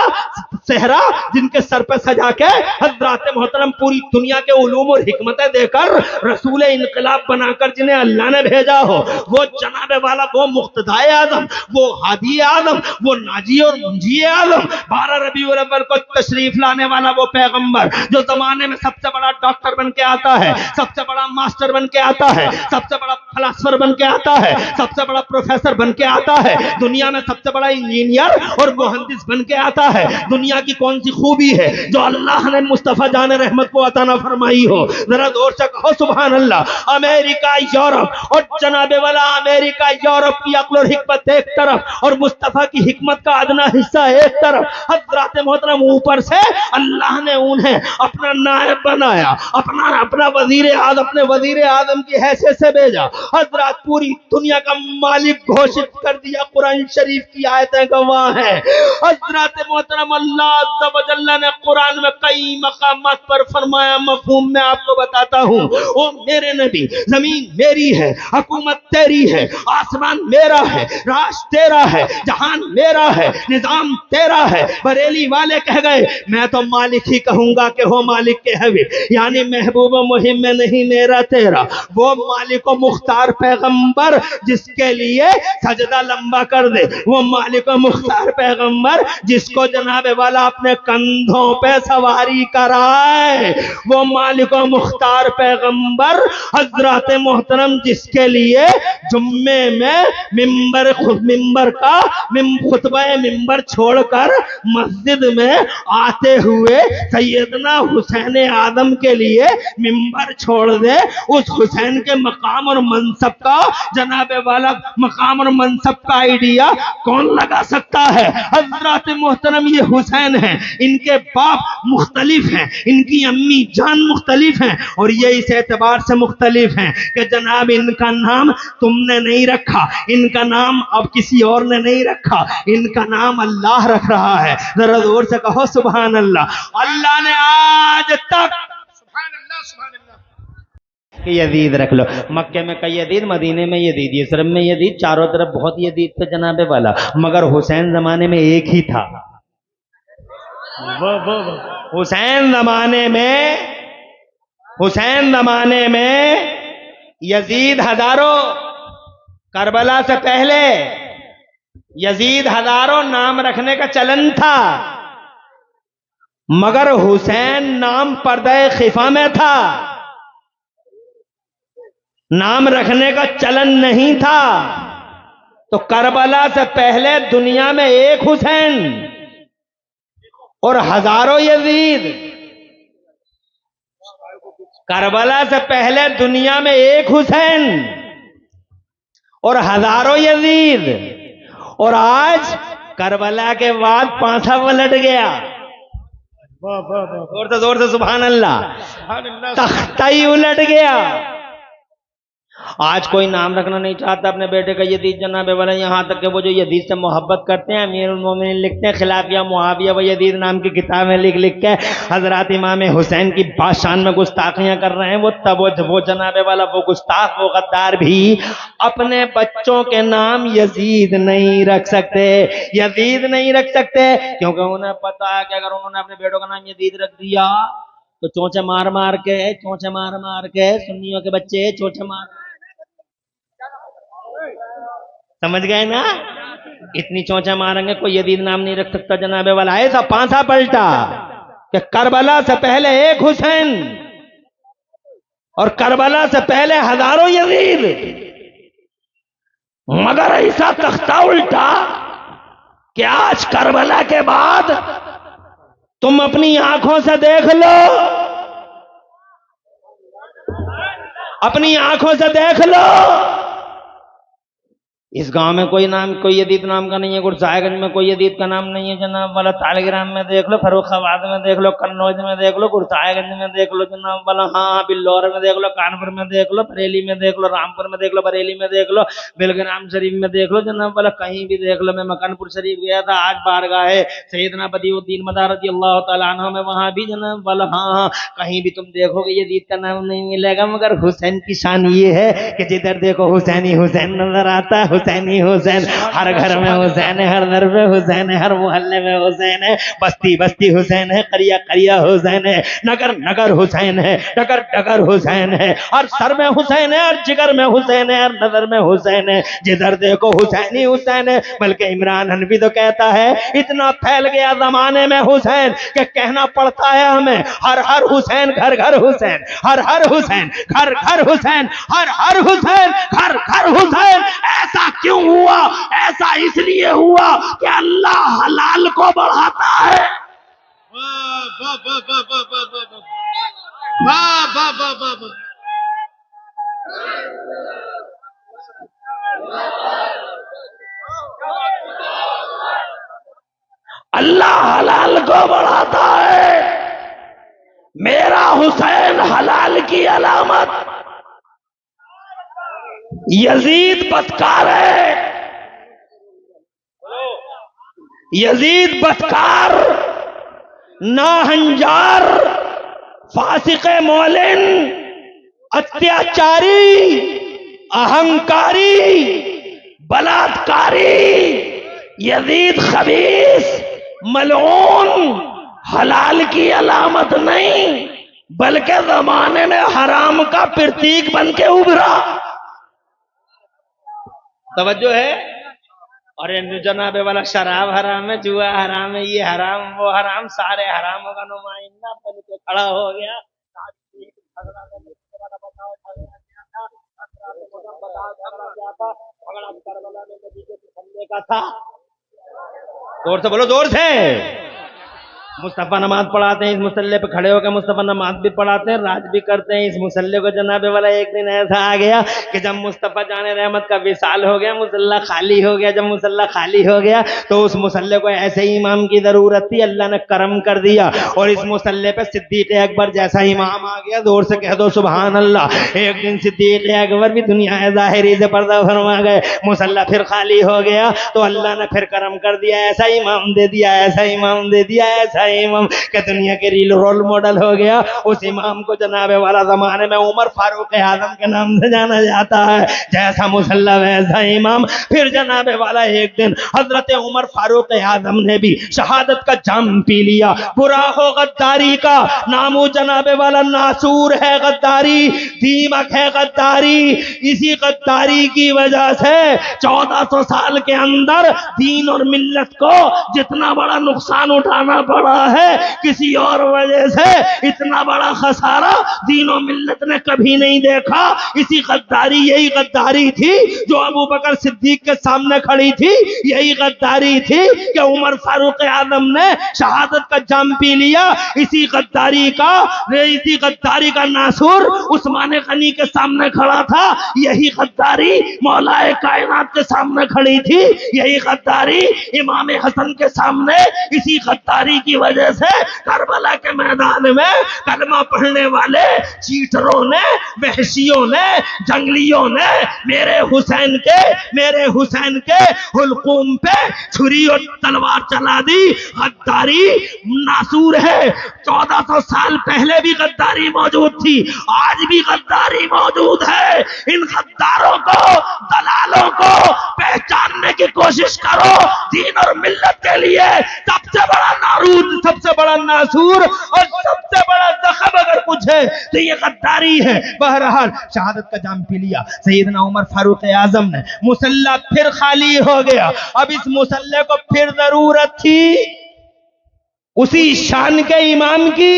सेहरा जिनके सर पे सजा के हजरात मोहतरम पूरी दुनिया के उलूम और हिकमतें देकर रसूल इनकलाब बनाकर जिन्हें अल्लाह ने भेजा हो, वो जनाबे वाला, वो मुक्तदाए आजम, वो हादी आजम, वो नाजी और मुंजी आजम, 12 रबीउल अव्वल को तशरीफ लाने वाला वो पैगंबर जो जमाने में सबसे बड़ा डॉक्टर बन के आता है, सबसे बड़ा मास्टर बन के आता है, सबसे बड़ा फिलासफर बन के आता है, सबसे बड़ा प्रोफेसर बन के आता है, दुनिया में सबसे बड़ा इंजीनियर और मुहंदिस बन के आता है। दुनिया की कौन सी खूबी है जो अल्लाह ने मुस्तफा जान रहमत को अता ना फरमाई हो? जरा जोर से कहो सुभान अल्लाह। अमेरिका, यूरोप और जनाबे वाला अमेरिका यूरोप की अक्ल और हिकमत एक तरफ और मुस्तफा की हिकमत का अदना हिस्सा एक तरफ। हजरत मोहतरम ऊपर से अल्लाह ने उन्हें अपना नायब बनाया, अपना वजीर आज़म, अपने वजीर आज़म की हैसियत से भेजा। हजरत पूरी दुनिया का मालिक घोषित कर दिया। कुरान शरीफ की आयतें गवाह हैं। हजरत मोहतरम अल्लाह अज़्ज़ा व जल्ला ने कुरान में कई मकामात पर फरमाया, मफहूम में आपको बताता हूँ। ओ मेरे नबी, जमीन मेरी है, हुकूमत तेरी है, आसमान मेरा है, राज तेरा है, जहान मेरा है, निजाम तेरा है। बरेली वाले कह गए मैं तो मालिक ही कहूंगा कि हो मालिक के हबीब, यानी महबूब मुहिम में नहीं मेरा तेरा। वो मालिक व मुख्तार पैगंबर जिसके लिए सजदा लंबा कर दे, वो मालिक व मुख्तार पैगंबर जिसको जनाबे वाला अपने कंधों पे सवारी कराए, वो मालिक व मुख्तार पैगंबर हजरत मोहतरम जिसके लिए जुम्मे में मिंबर का खुतबा मिंबर छोड़कर मस्जिद में आते हुए सैयदना हुसैन आदम के लिए मिंबर छोड़ दे। उस हुसैन के मकाम और मनसब का जनाबे वाला मकाम और मनसब का आइडिया कौन लगा सकता है? हजरत मोहतरम ये हुसैन है, इनके बाप मुख्तलिफ हैं, इनकी अम्मी जान मुख्तलिफ हैं और ये इस एतबार से मुख्तलिफ हैं कि जनाब इनका नाम तुमने नहीं रखा, इनका नाम अब किसी और ने नहीं रखा, इनका नाम अल्लाह रख रहा है। जरा जोर से कहो सुभान अल्लाह। अल्लाह ने आज तक सुभान अल्लाह सुभान अल्लाह कि यजीद रख लो। मक्के में कई यजीद, मदीने में यजीद, यसरब में यजीद, चारों तरफ बहुत यजीद थे जनाबे वाला, मगर हुसैन जमाने में एक ही था। हुसैन जमाने में यजीद हजारों, करबला से पहले यजीद हजारों नाम रखने का चलन था, मगर हुसैन नाम पर्दे खिफा में था, नाम रखने का चलन नहीं था। तो करबला से पहले दुनिया में एक हुसैन और हजारों यजीद। करबला से पहले दुनिया में एक हुसैन और हजारों यजीद, और आज करबला के बाद पांथा पलट गया। जोर से सुभान अल्लाह। तख्ता ही उलट गया। आज कोई नाम रखना नहीं चाहता अपने बेटे का यजीद जनाबे वाला, यहाँ तक कि वो जो यजीद से मोहब्बत करते हैं अमीरुल मोमिनीन लिखते हैं खिलाफिया मुआविया व यजीद नाम की किताबें लिख के हजरत इमाम हुसैन की बादशान में गुस्ताखियां कर रहे हैं। वो तब वो जनाबे वाला वो गुस्ताख वो गद्दार भी अपने बच्चों के नाम यजीद नहीं रख सकते, यजीद नहीं रख सकते, क्योंकि उन्हें पता है कि अगर उन्होंने अपने बेटों का नाम यजीद रख दिया तो चोंचे मार मार के सुन्नियों के बच्चे चोंचे मार, समझ गए ना? इतनी चोंचा मारेंगे कोई यजीद नाम नहीं रख सकता जनाबे वाला। ऐसा पांसा पलटा कि करबला से पहले एक हुसैन और करबला से पहले हजारों यजीद, मगर ऐसा तख्ता उल्टा कि आज करबला के बाद तुम अपनी आंखों से देख लो, अपनी आंखों से देख लो, इस गांव में कोई यजीद नाम का नहीं है, गुरसाहिगंज में कोई यजीद का नाम नहीं है जनाब वाला, तालिग्राम में देख लो, फर्रुखाबाद में देख लो, कन्नौज में देख लो, गुरसाहिगंज में देख लो जनाब वाला, हाँ बिल्लौर में देख लो, कानपुर में देख लो, बरेली में देख लो, रामपुर में देख लो, बरेली में देख लो, बेलग्राम शरीफ में देख लो जनाब वाला, कहीं भी देख लो। मैं मकानपुर शरीफ गया था आज, बारगाह सैयदना बदियुद्दीन मदार रज़ियल्लाहु तआला अन्हु में, वहां भी जनाब वाला हाँ कहीं भी तुम देखोगे यजीद का नाम नहीं मिलेगा, मगर हुसैन की शान ये है कि जिधर देखो हुसैन ही हुसैन नजर आता है, हुसैन ही हुसैन, हर घर में हुसैन है, हर दर पे हुसैन है, हर मोहल्ले में हुसैन है, बस्ती बस्ती हुसैन है, करिया करिया हुसैन है, नगर नगर हुसैन है, डगर डगर हुसैन है, हर सर में हुसैन है, हर जिगर में हुसैन है, हर नजर में हुसैन है, जिधर देखो हुसैन ही हुसैन है। बल्कि इमरान हनफी तो कहता है इतना फैल गया जमाने में हुसैन कि कहना पड़ता है हमें हर हर हुसैन घर घर हुसैन, हर हर हुसैन घर घर हुसैन, हर हर हुसैन घर घर हुसैन। ऐसा क्यों हुआ? ऐसा इसलिए हुआ कि अल्लाह हलाल को बढ़ाता है। वाह वाह वाह वाह वाह वाह वाह वाह वाह वाह। अल्लाह हलाल को बढ़ाता है। मेरा हुसैन हलाल की अलामत। यजीद बदकार है, यजीद बदकार, नाहंजार, फासिक मौलिन, अत्याचारी, अहंकारी, बलात्कारी, यजीद खबीस, मलऊन हलाल की अलामत नहीं बल्कि जमाने में हराम का प्रतीक बन के उभरा। तवज्जो है? और जनाबे वाला शराब हराम है, जुआ हराम है, ये हराम वो हराम, सारे हरामों का नुमाइंदा बन के खड़ा हो गया। का था, जोर से बोलो, जोर से। मुस्तफा नमाज पढ़ाते हैं, इस मुसल्ले पे खड़े होकर मुस्तफा नमाज भी पढ़ाते हैं, राज भी करते हैं। इस मुसल्ले को जनाबे वाला एक दिन ऐसा आ गया कि जब मुस्तफा जाने रहमत का विसाल हो गया, मुसल्ला खाली हो गया। जब मुसल्ला खाली हो गया तो उस मुसल्ले को ऐसे ही इमाम की जरूरत थी, अल्लाह ने करम कर दिया और इस मुसल्ले पे सिद्दीक अकबर जैसा इमाम आ गया। जोर से कह दो सुभान अल्लाह। एक दिन सिद्दीक अकबर भी दुनिया ज़ाहिरी से पर्दा फरमा गए, मुसल्ला फिर खाली हो गया तो अल्लाह ने फिर करम कर दिया, ऐसा इमाम दे दिया, ऐसा इमाम दे दिया, ऐसा इमाम के दुनिया के रील रोल मॉडल हो गया। उस इमाम को जनाबे वाला जमाने में उमर फारूक आजम के नाम से जाना जाता है। जैसा मुसल्ला वैसा इमाम। फिर जनाबे वाला एक दिन हजरत उमर फारूक आजम ने भी शहादत का जाम पी लिया। बुरा हो गद्दारी का, नामो जनाबे वाला नासूर है गद्दारी, दीमक है गद्दारी। इसी गद्दारी की वजह से 1400 साल के अंदर दीन और मिल्लत को जितना बड़ा नुकसान उठाना पड़ा है, किसी और वजह से इतना बड़ा खसारा दीन और मिल्लत ने कभी नहीं देखा। इसी गद्दारी, यही गद्दारी थी जो अबू बकर सिद्दीक के सामने खड़ी थी। यही गद्दारी थी कि उमर फारूक आजम ने शहादत का जाम पी लिया। इसी गद्दारी का नासूर उस्मान गनी के सामने खड़ा था। यही गद्दारी मौलाए कायनात के सामने खड़ी थी। यही गद्दारी इमाम हसन के सामने। इसी गद्दारी की वजह से करबला के मैदान में कलमा पढ़ने वाले चीटरों ने, वहशियों ने, जंगलियों ने मेरे हुसैन के हुलकूम पे छुरी और तलवार चला दी। गद्दारी नासूर है। 1400 साल पहले भी गद्दारी मौजूद थी, आज भी गद्दारी मौजूद है। इन गद्दारों को, दलालों को पहचानने की कोशिश करो। दीन और मिल्लत के लिए सबसे बड़ा नारूद, सबसे बड़ा नासूर और सबसे बड़ा जख्म अगर कुछ है तो ये गद्दारी है। बहरहाल शहादत का जाम पी लिया सैयदना उमर फारूक आजम ने। मुसल्ला फिर खाली हो गया। अब इस मुसल्ले को फिर जरूरत थी उसी शान के इमाम की,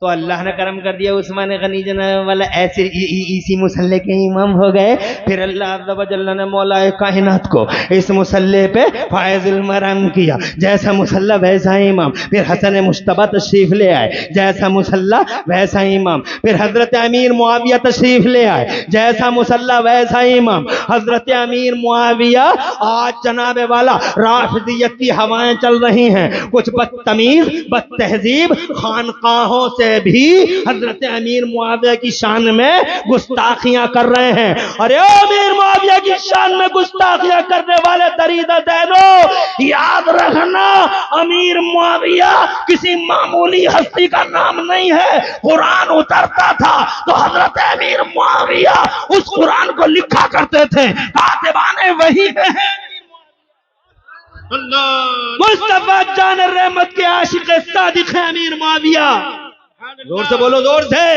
तो अल्लाह ने करम कर दिया। उस्मान गनी जनाब वाला ऐसे इसी मुसल्ले के इमाम हो गए। फिर अल्लाह अज़्ज़ व जल्ल ने मौलाए कायनात को इस मुसल्ले पे फायजुल मराम किया। जैसा मुसल्ला वैसा इमाम। फिर हसन मुश्तबा तशरीफ ले आए, जैसा मुसल्ला वैसा इमाम। फिर हजरत अमीर मुआविया तशरीफ ले आए, जैसा मुसल्ला वैसा इमाम। हजरत अमीर मुआविया, आज जनाबे वाला राफिदियत की हवाएं चल रही हैं। कुछ बदतमीज, बदतहजीब खानकाहों से होते भी हजरत अमीर मुआविया की शान में गुस्ताखियां कर रहे हैं। अरे ओ अमीर मुआविया की शान में गुस्ताखियां करने वाले दरीदा दैनो, याद रखना अमीर मुआविया किसी मामूली हस्ती का नाम नहीं है। कुरान उतरता था तो हजरत अमीर मुआविया उस कुरान को लिखा करते थे, कातिबाने वही में है। मुस्तफा जान रहमत के आशिक सादिक है अमीर मुआविया। जोर से बोलो, जोर से।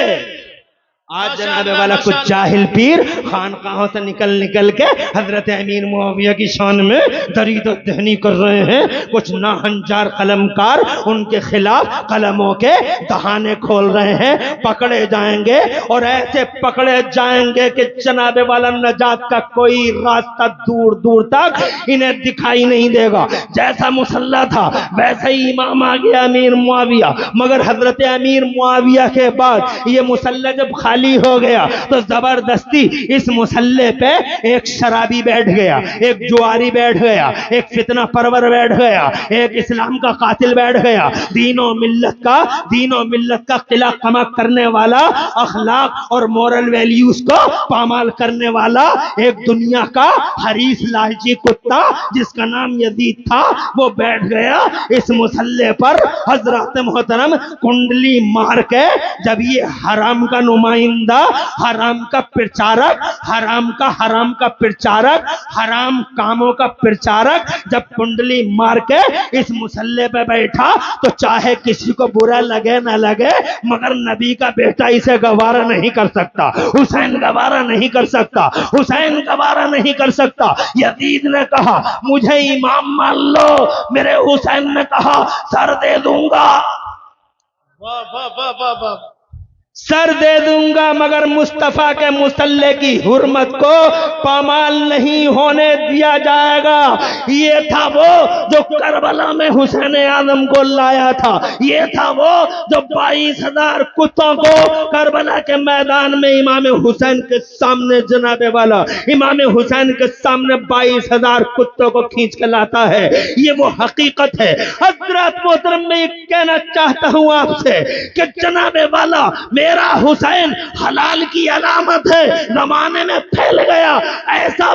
आज जनाबे वाला कुछ जाहिल पीर खानकाहों से निकल के हजरत अमीर मुआविया की शान में दरीद और दहनी कर रहे हैं। कुछ नाहंजार कलमकार उनके खिलाफ कलमों के दहाने खोल रहे हैं। पकड़े जाएंगे और ऐसे पकड़े जाएंगे कि जनाबे वाला नजात का कोई रास्ता दूर दूर तक इन्हें दिखाई नहीं देगा। जैसा मुसल्ला था वैसे ही इमाम आ गया अमीर मुआविया, मगर हजरत अमीर मुआविया के बाद ये मुसल्ला जब खाली हो गया तो जबरदस्ती इस मुसल्ले पे एक शराबी बैठ गया, एक जुआरी बैठ गया, एक फितना परवर बैठ गया, एक इस्लाम का कातिल बैठ गया, दीनों मिल्लत का किला कमा करने वाला, अखलाक और मोरल वैल्यूज को पामाल करने वाला एक दुनिया का हरीस लालची कुत्ता जिसका नाम यजीद था, वो बैठ गया इस मुसल्ले पर। हजरत मोहतरम कुंडली मार के जब ये हराम का नुमाइंदा, हराम का प्रचारक, हराम का प्रचारक, हराम कामों का प्रचारक जब कुंडली मार के इस मुसल्ले पे बैठा तो चाहे किसी को बुरा लगे ना लगे, मगर नबी का बेटा इसे गवारा नहीं कर सकता। हुसैन गवारा नहीं कर सकता, हुसैन गवारा नहीं कर सकता। यजीद ने कहा मुझे इमाम मान लो, मेरे हुसैन ने कहा सर दे दूंगा, वाह वाह वाह वाह वाह, सर दे दूंगा, मगर मुस्तफा के मुसल्ले की हुर्मत को पामाल नहीं होने दिया जाएगा। ये था वो जो करबला में हुसैन आजम को लाया था, ये था वो जो 22,000 कुत्तों को करबला के मैदान में इमाम हुसैन के सामने, जनाबे वाला इमाम हुसैन के सामने 22,000 कुत्तों को खींच के लाता है। ये वो हकीकत है। हजरत मोहतरम में कहना चाहता हूं आपसे कि जनाबे वाला मेरा हुसैन हलाल की अलामत है, जमाने में फैल गया, ऐसा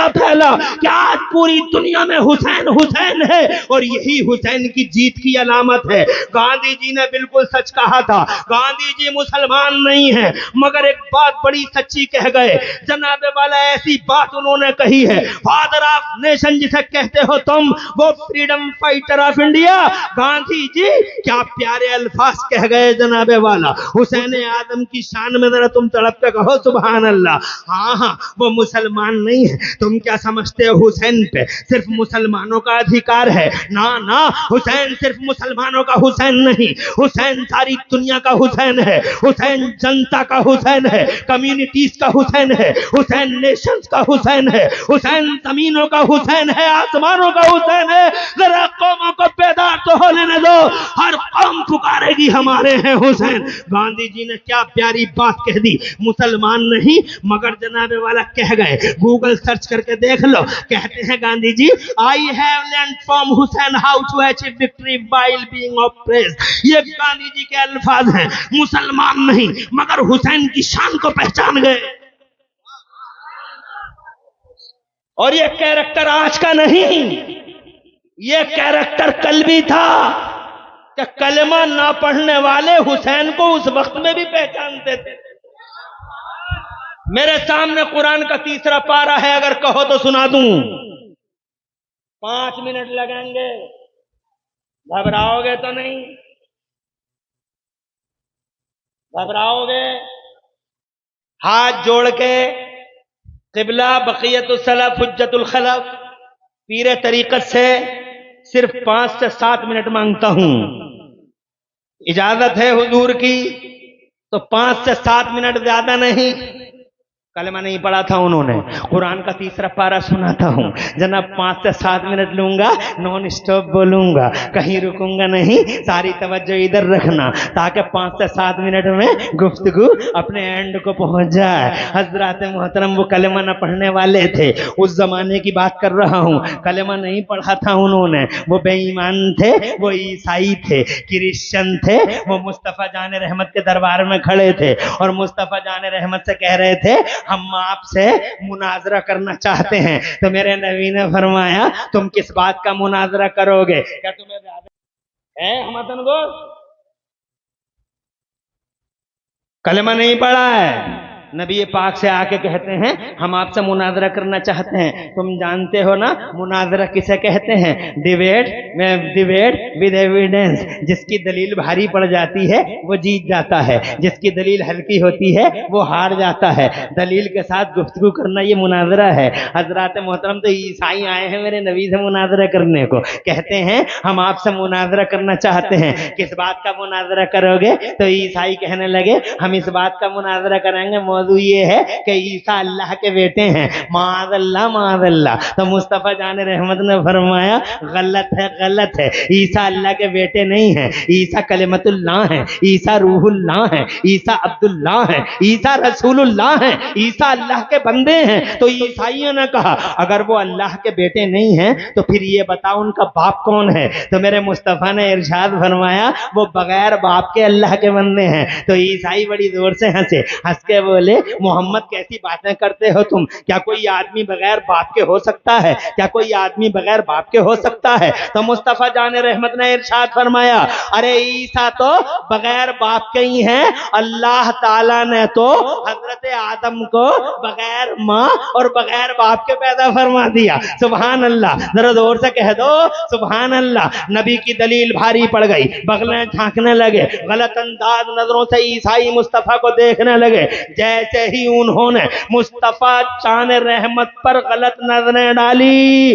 फैला कि आज पूरी दुनिया में हुसैन हुसैन है और यही हुसैन की जीत की अलामत है। गांधी जी ने बिल्कुल सच कहा था। गांधी जी मुसलमान नहीं है, मगर एक बात बड़ी सच्ची कह गए। जनाबे वाला ऐसी बात उन्होंने कही है, फादर ऑफ नेशन जिसे कहते हो तुम, वो freedom fighter of India Gandhi ji, क्या प्यारे अल्फाज कह गए जनाबे वाला। हुसैन आदम की शान में जरा तुम तड़प के कहो सुभान अल्लाह। हाँ, वो मुसलमान नहीं है। तुम क्या समझते हो हुसैन पे सिर्फ मुसलमानों का अधिकार है? ना, हुसैन सिर्फ मुसलमानों का हुसैन नहीं, हुसैन सारी दुनिया का हुसैन है। हुसैन जनता का हुसैन है, कम्युनिटीज का हुसैन है, हुसैन नेशंस का हुसैन है, हुसैन जमीनों का हुसैन है, आसमानों का हुसैन है। जरा कौमों को बेदार तो हो लेने दो, हर कौम पुकारेगी हमारे हैं हुसैन। गांधी जी ने क्या प्यारी बात कह दी। मुसलमान नहीं, मगर जनाबे वाला कह गए, गूगल सर्च करके देख लो। कहते हैं Gandhi ji, I have learned from Hussain how to achieve victory while being oppressed. ये गांधी जी के अल्फाज हैं। मुसलमान नहीं, मगर हुसैन की शान को पहचान गए। और ये कैरेक्टर आज का नहीं, ये कैरेक्टर कल भी था कि कलमा ना पढ़ने वाले हुसैन को उस वक्त में भी पहचानते थे। मेरे सामने कुरान का 3रा पारा है, अगर कहो तो सुना दूं। 5 मिनट लगेंगे, घबराओगे तो नहीं? घबराओगे? हाथ जोड़ के क़िबला बक़ियतुस सलफ़ हुज्जतुल खलफ़ पीरे तरीक़त से सिर्फ 5 से 7 मिनट मांगता हूं। इजाजत है हुजूर की तो 5 से 7 मिनट, ज्यादा नहीं। कलमा नहीं पढ़ा था उन्होंने, कुरान का तीसरा पारा सुनाता हूँ जनाब, 5 से 7 मिनट लूंगा, नॉन स्टॉप बोलूंगा, कहीं रुकूंगा नहीं, सारी तवज्जो इधर रखना ताकि 5 से 7 मिनट में गुफ्तगू अपने एंड को पहुंच जाए। हजरत मोहतरम वो कलमा न पढ़ने वाले थे, उस जमाने की बात कर रहा हूँ, कलमा नहीं पढ़ा था उन्होंने, वो बेईमान थे, वो ईसाई थे, क्रिश्चियन थे, वो मुस्तफ़ा जान रहमत के दरबार में खड़े थे और मुस्तफ़ा जान रहमत से कह रहे थे हम आपसे मुनाजरा करना चाहते हैं। तो मेरे नबी ने फरमाया तुम किस बात का मुनाजरा करोगे? क्या तुम्हें याद है हमतन को कलमा नहीं पढ़ा है? नबी पाक से आके कहते हैं हम आपसे मुनाजरा करना चाहते हैं। तुम जानते हो ना मुनाजरा किसे कहते हैं? Debate with evidence. जिसकी दलील भारी पड़ जाती है वो जीत जाता है, जिसकी दलील हल्की होती है वो हार जाता है। दलील के साथ गुफ्तगू करना ये मुनाजरा है। हजरत मोहतरम तो ईसाई आए हैं मेरे नबी से मुनाजरा करने को, कहते हैं हम आपसे मुनाजरा करना चाहते हैं, किस बात का मुनाजरा करोगे? तो ईसाई कहने लगे हम इस बात का मुनाजरा करेंगे, मौजू ये है कि ईसा अल्लाह के बेटे हैं, माअल्लाह माअल्लाह। तो मुस्तफ़ा जान रहमत ने फरमाया गलत है, गलत है, ईसा अल्लाह के बेटे नहीं है, ईसा कलिमतुल्लाह है, ईसा रूहुल्लाह है, ईसा अब्दुल्लाह है, ईसा रसूलुल्लाह है, ईसा अल्लाह के बंदे हैं। तो ईसाइयों ने कहा अगर वो अल्लाह के बेटे नहीं हैं तो फिर ये बताओ उनका बाप कौन है? तो मेरे मुस्तफ़ा ने इरशाद फरमाया वो बगैर बाप के अल्लाह के बंदे हैं। तो ईसाई बड़ी जोर से हंसे, हंस के बोले मोहम्मद कैसी बातें करते हो तुम? क्या कोई आदमी बगैर बाप के हो सकता है? क्या कोई आदमी बगैर बाप के हो सकता है? तो मुस्तफ़ा जान रहमत ने इरशाद फरमाया अरे ईसा तो बगैर बाप के ही हैं, अल्लाह ताला ने तो हजरत आदम को बगैर माँ और बगैर बाप के पैदा फरमा दिया। सुभान अल्लाह, जरा जोर से कह दो सुभान अल्लाह। नबी की दलील भारी पड़ गई, बगलें झांकने लगे, गलत अंदाज नजरों से ईसाई मुस्तफ़ा को देखने लगे। जैसे ही उन्होंने मुस्तफ़ा जान रहमत पर गलत नजरें डाली,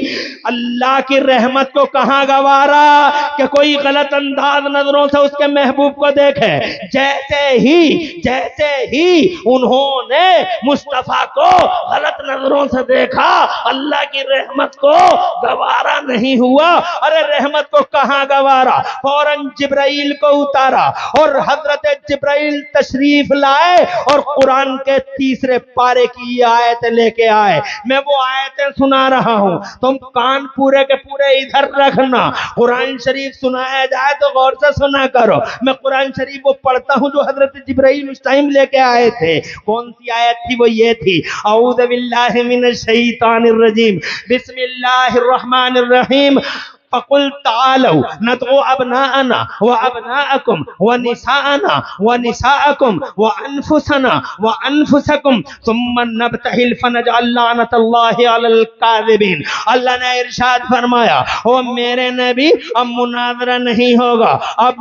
अल्लाह की रहमत को कहां गवारा कि कोई गलत अंदाज नजरों से उसके महबूब को देखे। जैसे ही उन्होंने मुस्तफ़ा को गलत नजरों से देखा, अल्लाह की रहमत को गवारा नहीं हुआ। अरे रहमत को कहां गवारा, फौरन जिब्राइल को उतारा और हजरत जिब्राइल तशरीफ लाए और कुरान के 3 पारे की आयतें लेके आए। मैं वो आयतें सुना रहा हूं, तुम कान पूरे के पूरे इधर रखना। कुरान शरीफ सुनाया जाए तो गौर से सुना करो। मैं कुरान शरीफ वो पढ़ता हूं जो हजरत जिब्राइल उस टाइम लेके आए थे। कौन सी आयत थी? वो ये थी औज़ु बिल्लाहि मिनश शैतानिर रजीम बिस्मिल्लाहिर रहमानिर रहीम फ़कुल तालौ नदउ अबनाअना व अबनाअकुम व निसाअना व निसाअकुम व अनफुसना व अनफुसकुम सुम्मा नब्तहिल फनजअल लानतल्लाहि अलल काज़िबीन। अल्लाह ने इरशाद फरमाया ओ मेरे नबी अब मुनाजरा नहीं होगा, अब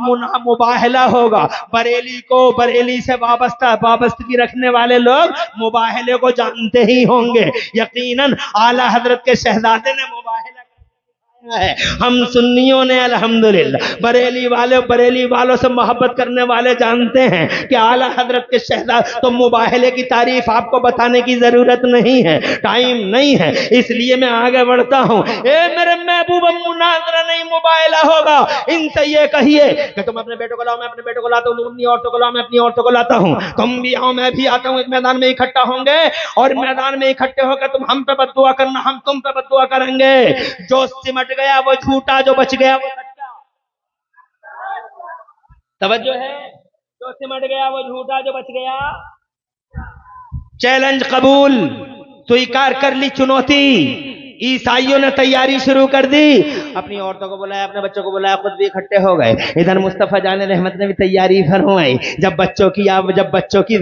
मुबाहला होगा। बरेली को बरेली से वाबस्तगी रखने वाले लोग मुबाहले को जानते ही होंगे। यकीनन आला हजरत के शहजादे ने मुबाहला है। हम सुन्नियों ने अल्हम्दुलिल्लाह बरेली वालों से मोहब्बत करने वाले जानते हैं कि आला हजरत के शहजाद, तो मुबाहले की तारीफ आपको बताने की जरूरत नहीं है, टाइम नहीं है, इसलिए मैं आगे बढ़ता हूँ। ए मेरे महबूब मुनाजरा नहीं मुबाहला होगा। इनसे ये कहिए कि तुम अपने बेटों को लाओ, मैं अपने बेटों को लाता हूँ, तुम अपनी औरतों को लाओ, मैं अपनी औरतों को लाता हूँ, तुम भी आओ मैं भी आता हूँ। एक मैदान में इकट्ठा होंगे और मैदान में इकट्ठे होकर तुम हम पे बद्दुआ करना, हम तुम पे बद्दुआ करेंगे। जो सिमट गया वो झूठा, जो बच गया वो सच्चा। तवज्जो है? जो सिमट गया वो झूठा, जो बच गया। चैलेंज कबूल, स्वीकार कर ली चुनौती। ईसाइयों ने तैयारी शुरू कर दी, अपनी औरतों को बुलाया, अपने बच्चों को बुलाया, खुद भी इकट्ठे हो गए। इधर मुस्तफ़ा जान रहमत ने भी तैयारी फरमाई। जब बच्चों की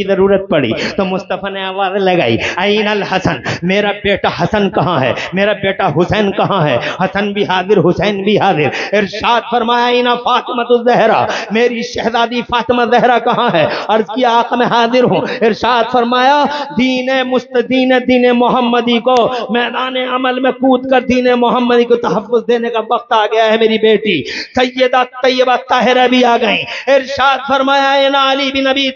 जरूरत पड़ी तो मुस्तफ़ा ने आवाज लगाई ऐनल हसन, मेरा बेटा हसन कहाँ है, मेरा बेटा हुसैन कहाँ है? हसन भी हाजिर, हुसैन भी हाजिर। इरशाद फरमाया ऐना फातिमा ज़हरा, मेरी शहजादी फातिमा ज़हरा कहाँ है? अर्ज किया आका मैं हाजिर हूँ। इरशाद फरमाया दीन मोहम्मद मोहम्मदी को मैदान अमल में कूद कर दीन मोहम्मदी को तहफ़्फ़ुज़ देने का वक्त आ गया है। मेरी बेटी सैयदा तैयबा ताहिरा भी आ गई। इरशाद फरमाया है ना अली बिन अबी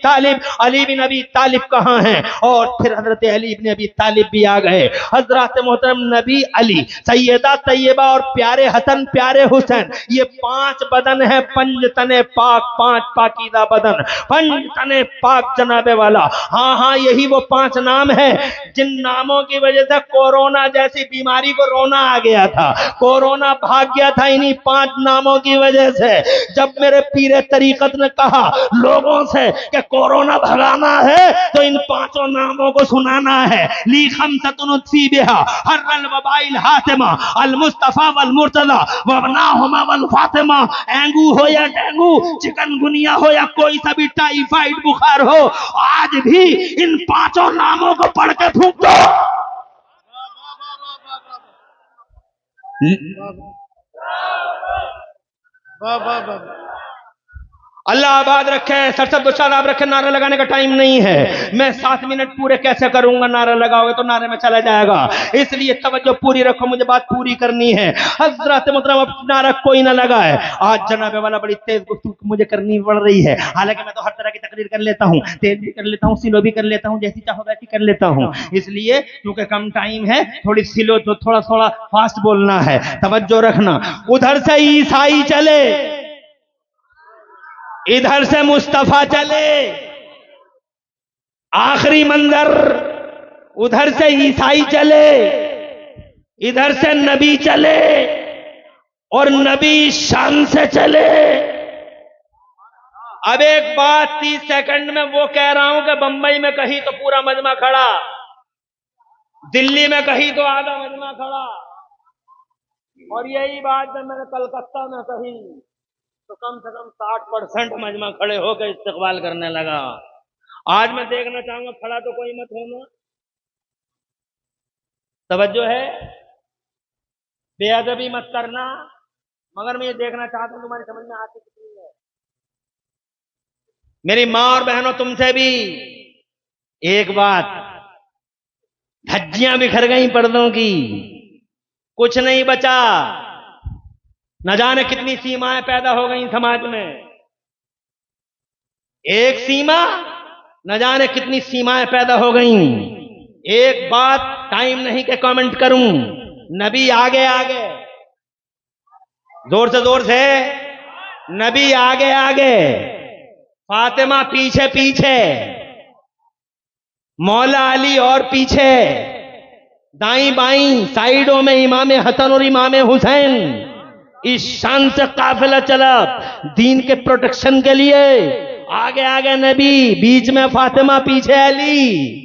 तालिब कहाँ हैं? और फिर हजरत अली बिन अबी तालिब भी आ गए। हजरत मोहतरम नबी अली, सैयदा तैयबा और प्यारे हसन प्यारे हुसैन, ये 5 बदन है, पंजतने पाक, 5 पाकीज़ा बदन, पंजतने पाक जनाबे वाला। हाँ हाँ, यही वो 5 नाम है जिन नामों की वजह से कोरोना जैसी बीमारी को रोना आ गया था, कोरोना भाग गया था इन्हीं 5 नामों की वजह से। जब मेरे पीरे तरीकत ने कहा लोगों से कि कोरोना भगाना है तो इन 5 नामों को सुनाना है। ली खमसतुन बिहा हर्रल वबाइल हातिमा अल मुस्तफा वल मुर्तजा वबनाहुमा वल फातिमा। एंगू हो या डेंगू, चिकनगुनिया हो या कोई सा भी टाइफाइड बुखार हो, आज भी इन 5 नामों को पढ़ के फूंक दो। अल्लाह आबाद रखे, सरसब दुशाद आप रखे। नारा लगाने का टाइम नहीं है, मैं 7 मिनट पूरे कैसे करूंगा? नारा लगाओगे तो नारे में चला जाएगा, इसलिए तवज्जो पूरी रखो, मुझे बात पूरी करनी है। हजरत मोहतरम अब नारा कोई ना लगाए। आज जनाबे वाला बड़ी तेज गुफ्तगू मुझे करनी पड़ रही है, हालांकि मैं तो हर तरह की तकरीर कर लेता हूँ, तेज भी कर लेता हूँ, स्लो भी कर लेता हूँ, जैसी चाहो वैसी कर लेता हूँ। इसलिए क्योंकि कम टाइम है, थोड़ी स्लो तो थोड़ा फास्ट बोलना है, तवज्जो रखना। उधर से ईसाई चले, इधर से मुस्तफा चले, आखिरी मंजर। उधर से ईसाई चले, इधर से नबी चले, और नबी शान से चले। अब एक बात 30 सेकंड में वो कह रहा हूं कि बंबई में कहीं तो पूरा मजमा खड़ा, दिल्ली में कहीं तो आधा मजमा खड़ा, और यही बात जब मैंने कलकत्ता में कही तो कम से कम 60% मजमा खड़े होकर इस्तकबाल करने लगा। आज मैं देखना चाहूंगा, खड़ा तो कोई मत होना, तवज्जो है, बेअदबी मत करना, मगर मैं ये देखना चाहता हूं तुम्हारी समझ में आती कितनी है। मेरी माँ और बहनों, तुमसे भी एक बात, धज्जियां बिखर गई पर्दों की, कुछ नहीं बचा। न जाने कितनी सीमाएं पैदा हो गई समाज में, एक सीमा न जाने कितनी सीमाएं पैदा हो गई। एक बात टाइम नहीं के कमेंट करूं, नबी आगे आगे, जोर से नबी आगे आगे, फातिमा पीछे पीछे, मौला अली और पीछे, दाई बाई साइडों में इमाम हसन और इमाम हुसैन। इस शान से काफिला चला दीन के प्रोटेक्शन के लिए। आगे आगे नबी, बीच में फातिमा, पीछे अली।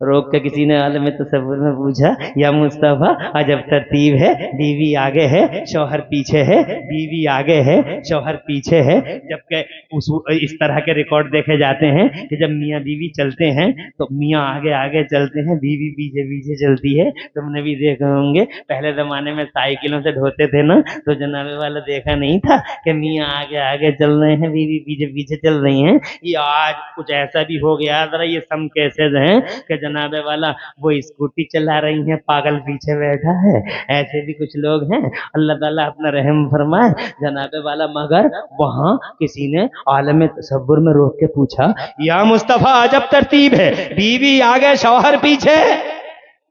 रोक के किसी ने आलम में तसव्वुर में पूछा, या मुस्तफा अजब तरतीब है, बीवी आगे है शौहर पीछे है, बीवी आगे है शौहर पीछे है। जबकि इस तरह के रिकॉर्ड देखे जाते हैं कि जब मियाँ बीवी चलते हैं तो मियाँ आगे आगे चलते हैं, बीवी पीछे पीछे चलती है। तुमने भी देखे होंगे, पहले जमाने में साइकिलों से ढोते थे ना, तो जनाबे वाला देखा नहीं था कि मियाँ आगे आगे चल रहे हैं, बीवी पीछे पीछे चल रही हैं। ये आज कुछ ऐसा भी हो गया, जरा ये सम केसेज हैं कि जनाबे वाला वो स्कूटी चला रही है, पागल पीछे बैठा है। ऐसे भी कुछ लोग हैं, अल्लाह ताला अपना रहम फरमाए जनाबे वाला। मगर वहां किसी ने आलम तसव्वुर में रोक के पूछा, या मुस्तफा अजब तरतीब है, बीवी आगे शौहर पीछे।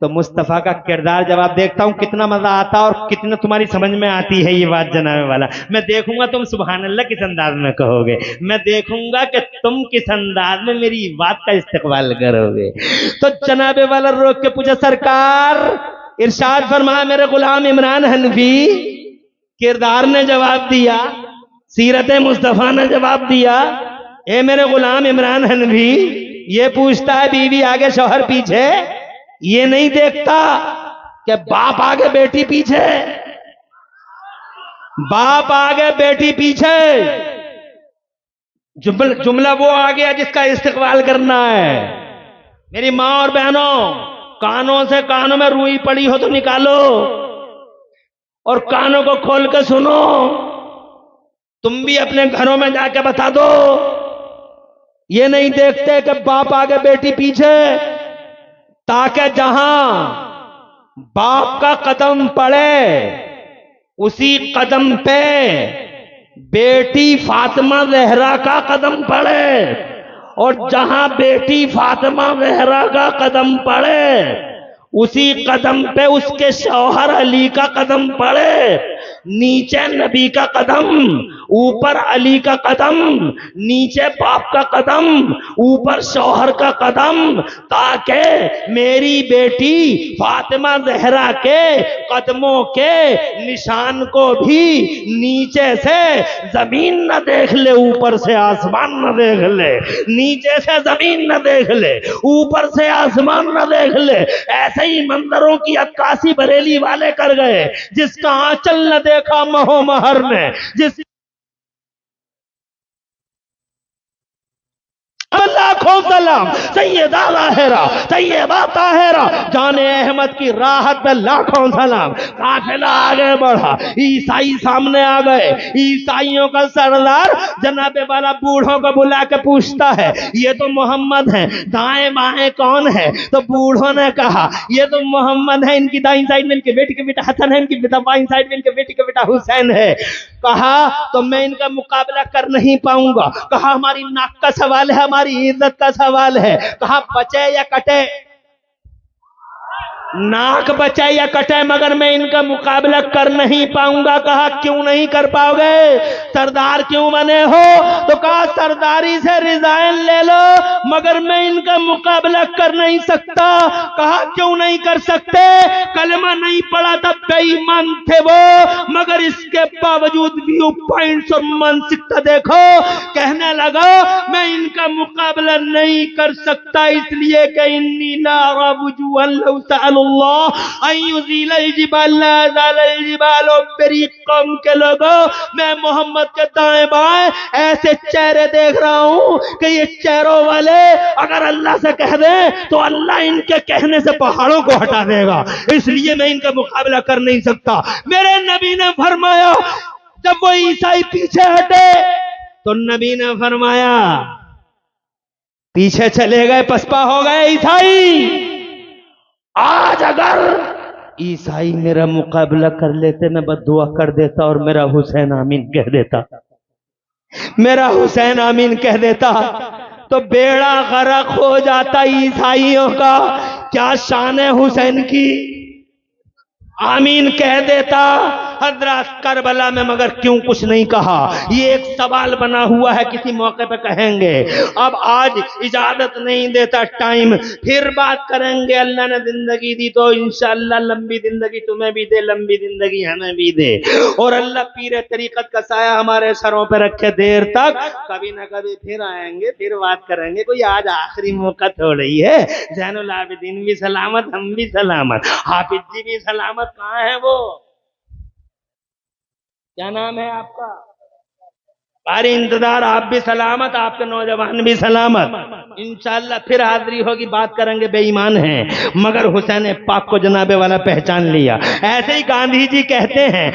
तो मुस्तफा का किरदार जब आप देखता हूं कितना मजा आता और कितना तुम्हारी समझ में आती है ये बात जनाबे वाला। मैं देखूंगा तुम सुभान अल्लाह किस अंदाज में कहोगे, मैं देखूंगा कि तुम किस अंदाज में मेरी बात का इस्तकबाल करोगे। तो जनाबे वाला रोक के पूछा, सरकार इरशाद फरमाया मेरे गुलाम इमरान हनफी। किरदार ने जवाब दिया, सीरत मुस्तफा ने जवाब दिया, ए मेरे गुलाम इमरान हनफी, ये पूछता है बीवी आगे शौहर पीछे, ये नहीं देखता कि बाप आगे बेटी पीछे, बाप आगे बेटी पीछे। जुमला वो आ गया जिसका इस्तेकबाल करना है। मेरी माँ और बहनों, कानों से कानों में रुई पड़ी हो तो निकालो और कानों को खोल कर सुनो। तुम भी अपने घरों में जाके बता दो, ये नहीं देखते कि बाप आगे बेटी पीछे, ताकि जहां बाप का कदम पड़े उसी कदम पे बेटी फातिमा ज़हरा का कदम पड़े, और जहां बेटी फातिमा ज़हरा का कदम पड़े उसी कदम पे उसके शौहर अली का कदम पड़े। नीचे नबी का कदम, ऊपर अली का कदम, नीचे बाप का कदम, ऊपर शौहर का कदम, ताकि मेरी बेटी फातिमा ज़हरा के कदमों के निशान को भी नीचे से जमीन न देख ले, ऊपर से आसमान न देख ले, नीचे से जमीन न देख ले, ऊपर से आसमान न देख ले। ऐसे ही मंजरों की अक्कासी बरेली वाले कर गए। जिसका आंचल न देखा महो महर ने, जिस लाखों सलाम सैयदा ज़ाहिरा तैयबा ताहिरा जाने अहमद की राहत पे लाखों सलाम। काफिला आगे बढ़ा, ईसाई सामने आ गए। ईसाइयों का सरदार जनाबे वाला बूढ़ों को बुला के पूछता है, ये तो मोहम्मद है, दाएं बाएं कौन है? तो बूढ़ों ने कहा, ये तो मोहम्मद है, इनकी दाईं साइड में इनके बेटे के बेटा हसन है, इनकी बाईं साइड में इनके बेटे का बेटा हुसैन है। कहा तो मैं इनका मुकाबला कर नहीं पाऊंगा। कहा हमारी नाक का सवाल है, हमारी इज्जत का सवाल है। कहा बचे या कटे, नाक बचे या कटे, मगर मैं इनका मुकाबला कर नहीं पाऊंगा। कहा क्यों नहीं कर पाओगे, सरदार क्यों बने हो? तो कहा सरदारी से रिजाइन ले लो, मगर मैं इनका मुकाबला कर नहीं सकता। कहा क्यों नहीं कर सकते? कलमा नहीं पढ़ा था, बेईमान थे वो, मगर इसके बावजूद व्यू पॉइंट्स और मानसिकता देखो। कहने लगा मैं इनका मुकाबला नहीं कर सकता, इसलिए कि इन्नी ला रवजुअन लौ मेरी कौम के लोगों, मैं मोहम्मद के दाएं बाएं ऐसे चेहरे देख रहा हूं कि ये चेहरों वाले अगर अल्लाह से कह दे तो अल्लाह इनके कहने से पहाड़ों को हटा देगा, इसलिए मैं इनका मुकाबला कर नहीं सकता। मेरे नबी ने फरमाया, जब वो ईसाई पीछे हटे तो नबी ने फरमाया, पीछे चले गए, पसपा हो गए ईसाई। आज अगर ईसाई मेरा मुकाबला कर लेते, मैं बद्दुआ कर देता और मेरा हुसैन आमीन कह देता, मेरा हुसैन आमीन कह देता तो बेड़ा गर्क हो जाता ईसाइयों का। क्या शान है हुसैन की, आमीन कह देता हजरत करबला में, मगर क्यों कुछ नहीं कहा? ये एक सवाल बना हुआ है, किसी मौके पे कहेंगे। अब आज इजाजत नहीं देता टाइम, फिर बात करेंगे। अल्लाह ने जिंदगी दी तो इंशाअल्लाह लंबी जिंदगी तुम्हें भी दे, लंबी जिंदगी हमें भी दे, और अल्लाह पीरे तरीकत का साया हमारे सरों पे रखे देर तक। कभी ना कभी फिर आएंगे, फिर बात करेंगे। कोई आज आखिरी मौका थोड़ी है। ज़ैनुल आबिदीन भी सलामत, हम भी सलामत, हाफिज जी भी सलामत। कहाँ है वो, क्या नाम है आपका? भारी इंतजार, आप भी सलामत, आपके नौजवान भी सलामत। इंशाअल्लाह फिर हाजिरी होगी, बात करेंगे। बेईमान हैं मगर हुसैन पाक को जनाबे वाला पहचान लिया। ऐसे ही गांधी जी कहते हैं,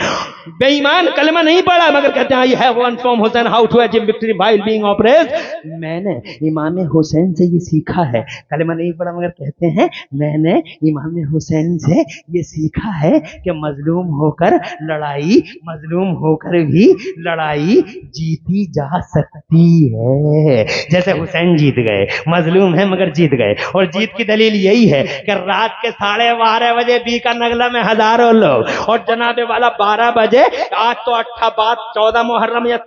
बेईमान कलमा नहीं पढ़ा मगर कहते हैं I have won from Hussain how to achieve victory while being oppressed. मैंने इमाम हुसैन से ये सीखा है। कलमा नहीं पढ़ा मगर कहते हैं मैंने इमाम हुसैन से ये सीखा है कि मजलूम होकर लड़ाई, मजलूम होकर भी लड़ाई जीती जा सकती है। जैसे हुसैन जीत गए, मजलूम है मगर जीत गए। और जीत की दलील यही है कि रात के 12:30 बजे बीका नगला में हजारों लोग, और जनाबे वाला 12 बजे। आज तो 14 मुहर्रम या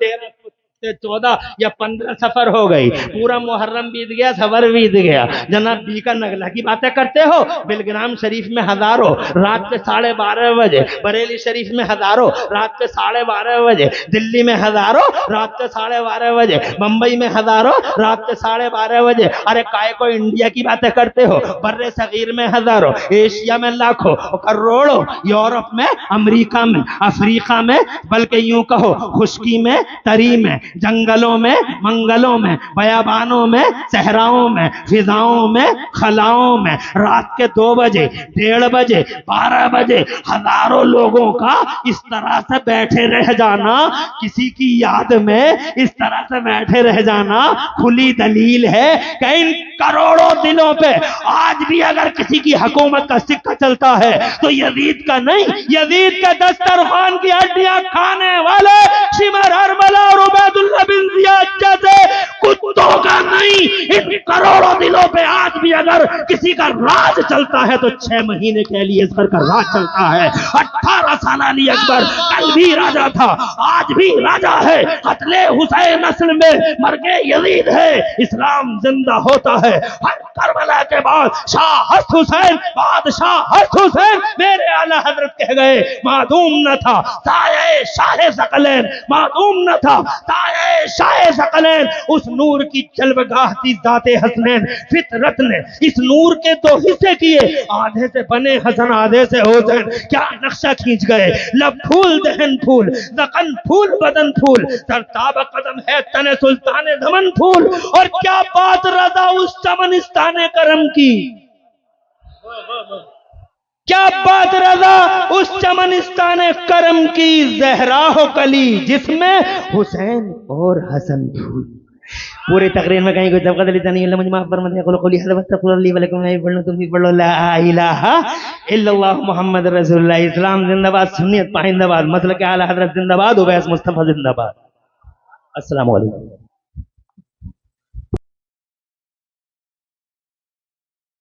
14 या 15 सफर हो गई, पूरा मुहर्रम बीत गया, सफर बीत गया। जनाब बीका नगला की बातें करते हो। बिलग्राम शरीफ में हजारों रात के 12:30 बजे, बरेली शरीफ में हजारों रात के 12:30 बजे, दिल्ली में हजारों रात के 12:30 बजे, मुंबई में हजारों रात के 12:30 बजे। अरे काय को इंडिया की बातें करते हो? बर्रे सगीर में हजारों, एशिया में लाखों, करोड़ों, यूरोप में, अमेरिका में, अफ्रीका में, बल्कि यूं कहो खुश्की में, तरी में, जंगलों में, मंगलों में, बयाबानों में, सहराओं में, फिजाओं में, खलाओं में रात के 2 बजे, 1:30 बजे, 12 बजे हजारों लोगों का इस तरह से बैठे रह जाना, किसी की याद में इस तरह से बैठे रह जाना, खुली दलील है कि इन करोड़ों दिलों पे आज भी अगर किसी की हुकूमत का सिक्का चलता है तो यजीद का नहीं, यजीद के दस्तरखान की हड्डियां खाने वाले शिमर अरबला और उबैदुल्लाह बिन जियाद जैसे कुत्तों का नहीं, इन करोड़ों दिलों पे आज भी अगर किसी का राज चलता है तो 6 महीने के लिए असगर का राज चलता है। 18 साल अली अकबर कल भी राजा था, आज भी राजा है। कत्ले हुसैन नस्ल में मर्गे यजीद है, इस्लाम जिंदा होता है। हर करबला के बाद शाह हस्त हुसैन, बादशाह हस्त हुसैन मेरे आला हजरत कह गए मादूम न था ताये शाह सकलैन, मादूम न था ताये शाह सकलैन। उस नूर की जलवगाह थी जाते हसनैन, फितरत ने इस नूर के 2 हिस्से किए, आधे से बने हसन आधे से हुसैन। क्या नक्शा खींच गए, लब फूल दहन फूल, जकन फूल बदन फूल, सरताब कदम है तने सुल्तान दमन फूल। और क्या बात रजा उस चमनिस्तान करम की, क्या बात रजा उस चमनिस्तान करम की, जहरा हो कली जिसमें हुसैन और हसन फूल। पूरी तकरीर में कहीं कोई जबकत अली नहीं, मुझे माफ फरमाइए। कुल हद वस्तगफिरुल्लाह वलकुम, मैं पढ़ लूं तुम भी पढ़ लो, ला इलाहा इल्लल्लाह मुहम्मद रसूलुल्लाह। इस्लाम जिंदाबाद, सुन्नियत पाइंदाबाद, मसलक आला हजरत जिंदाबाद, उवैस मुस्तफा जिंदाबाद। अस्सलाम वालेकुम।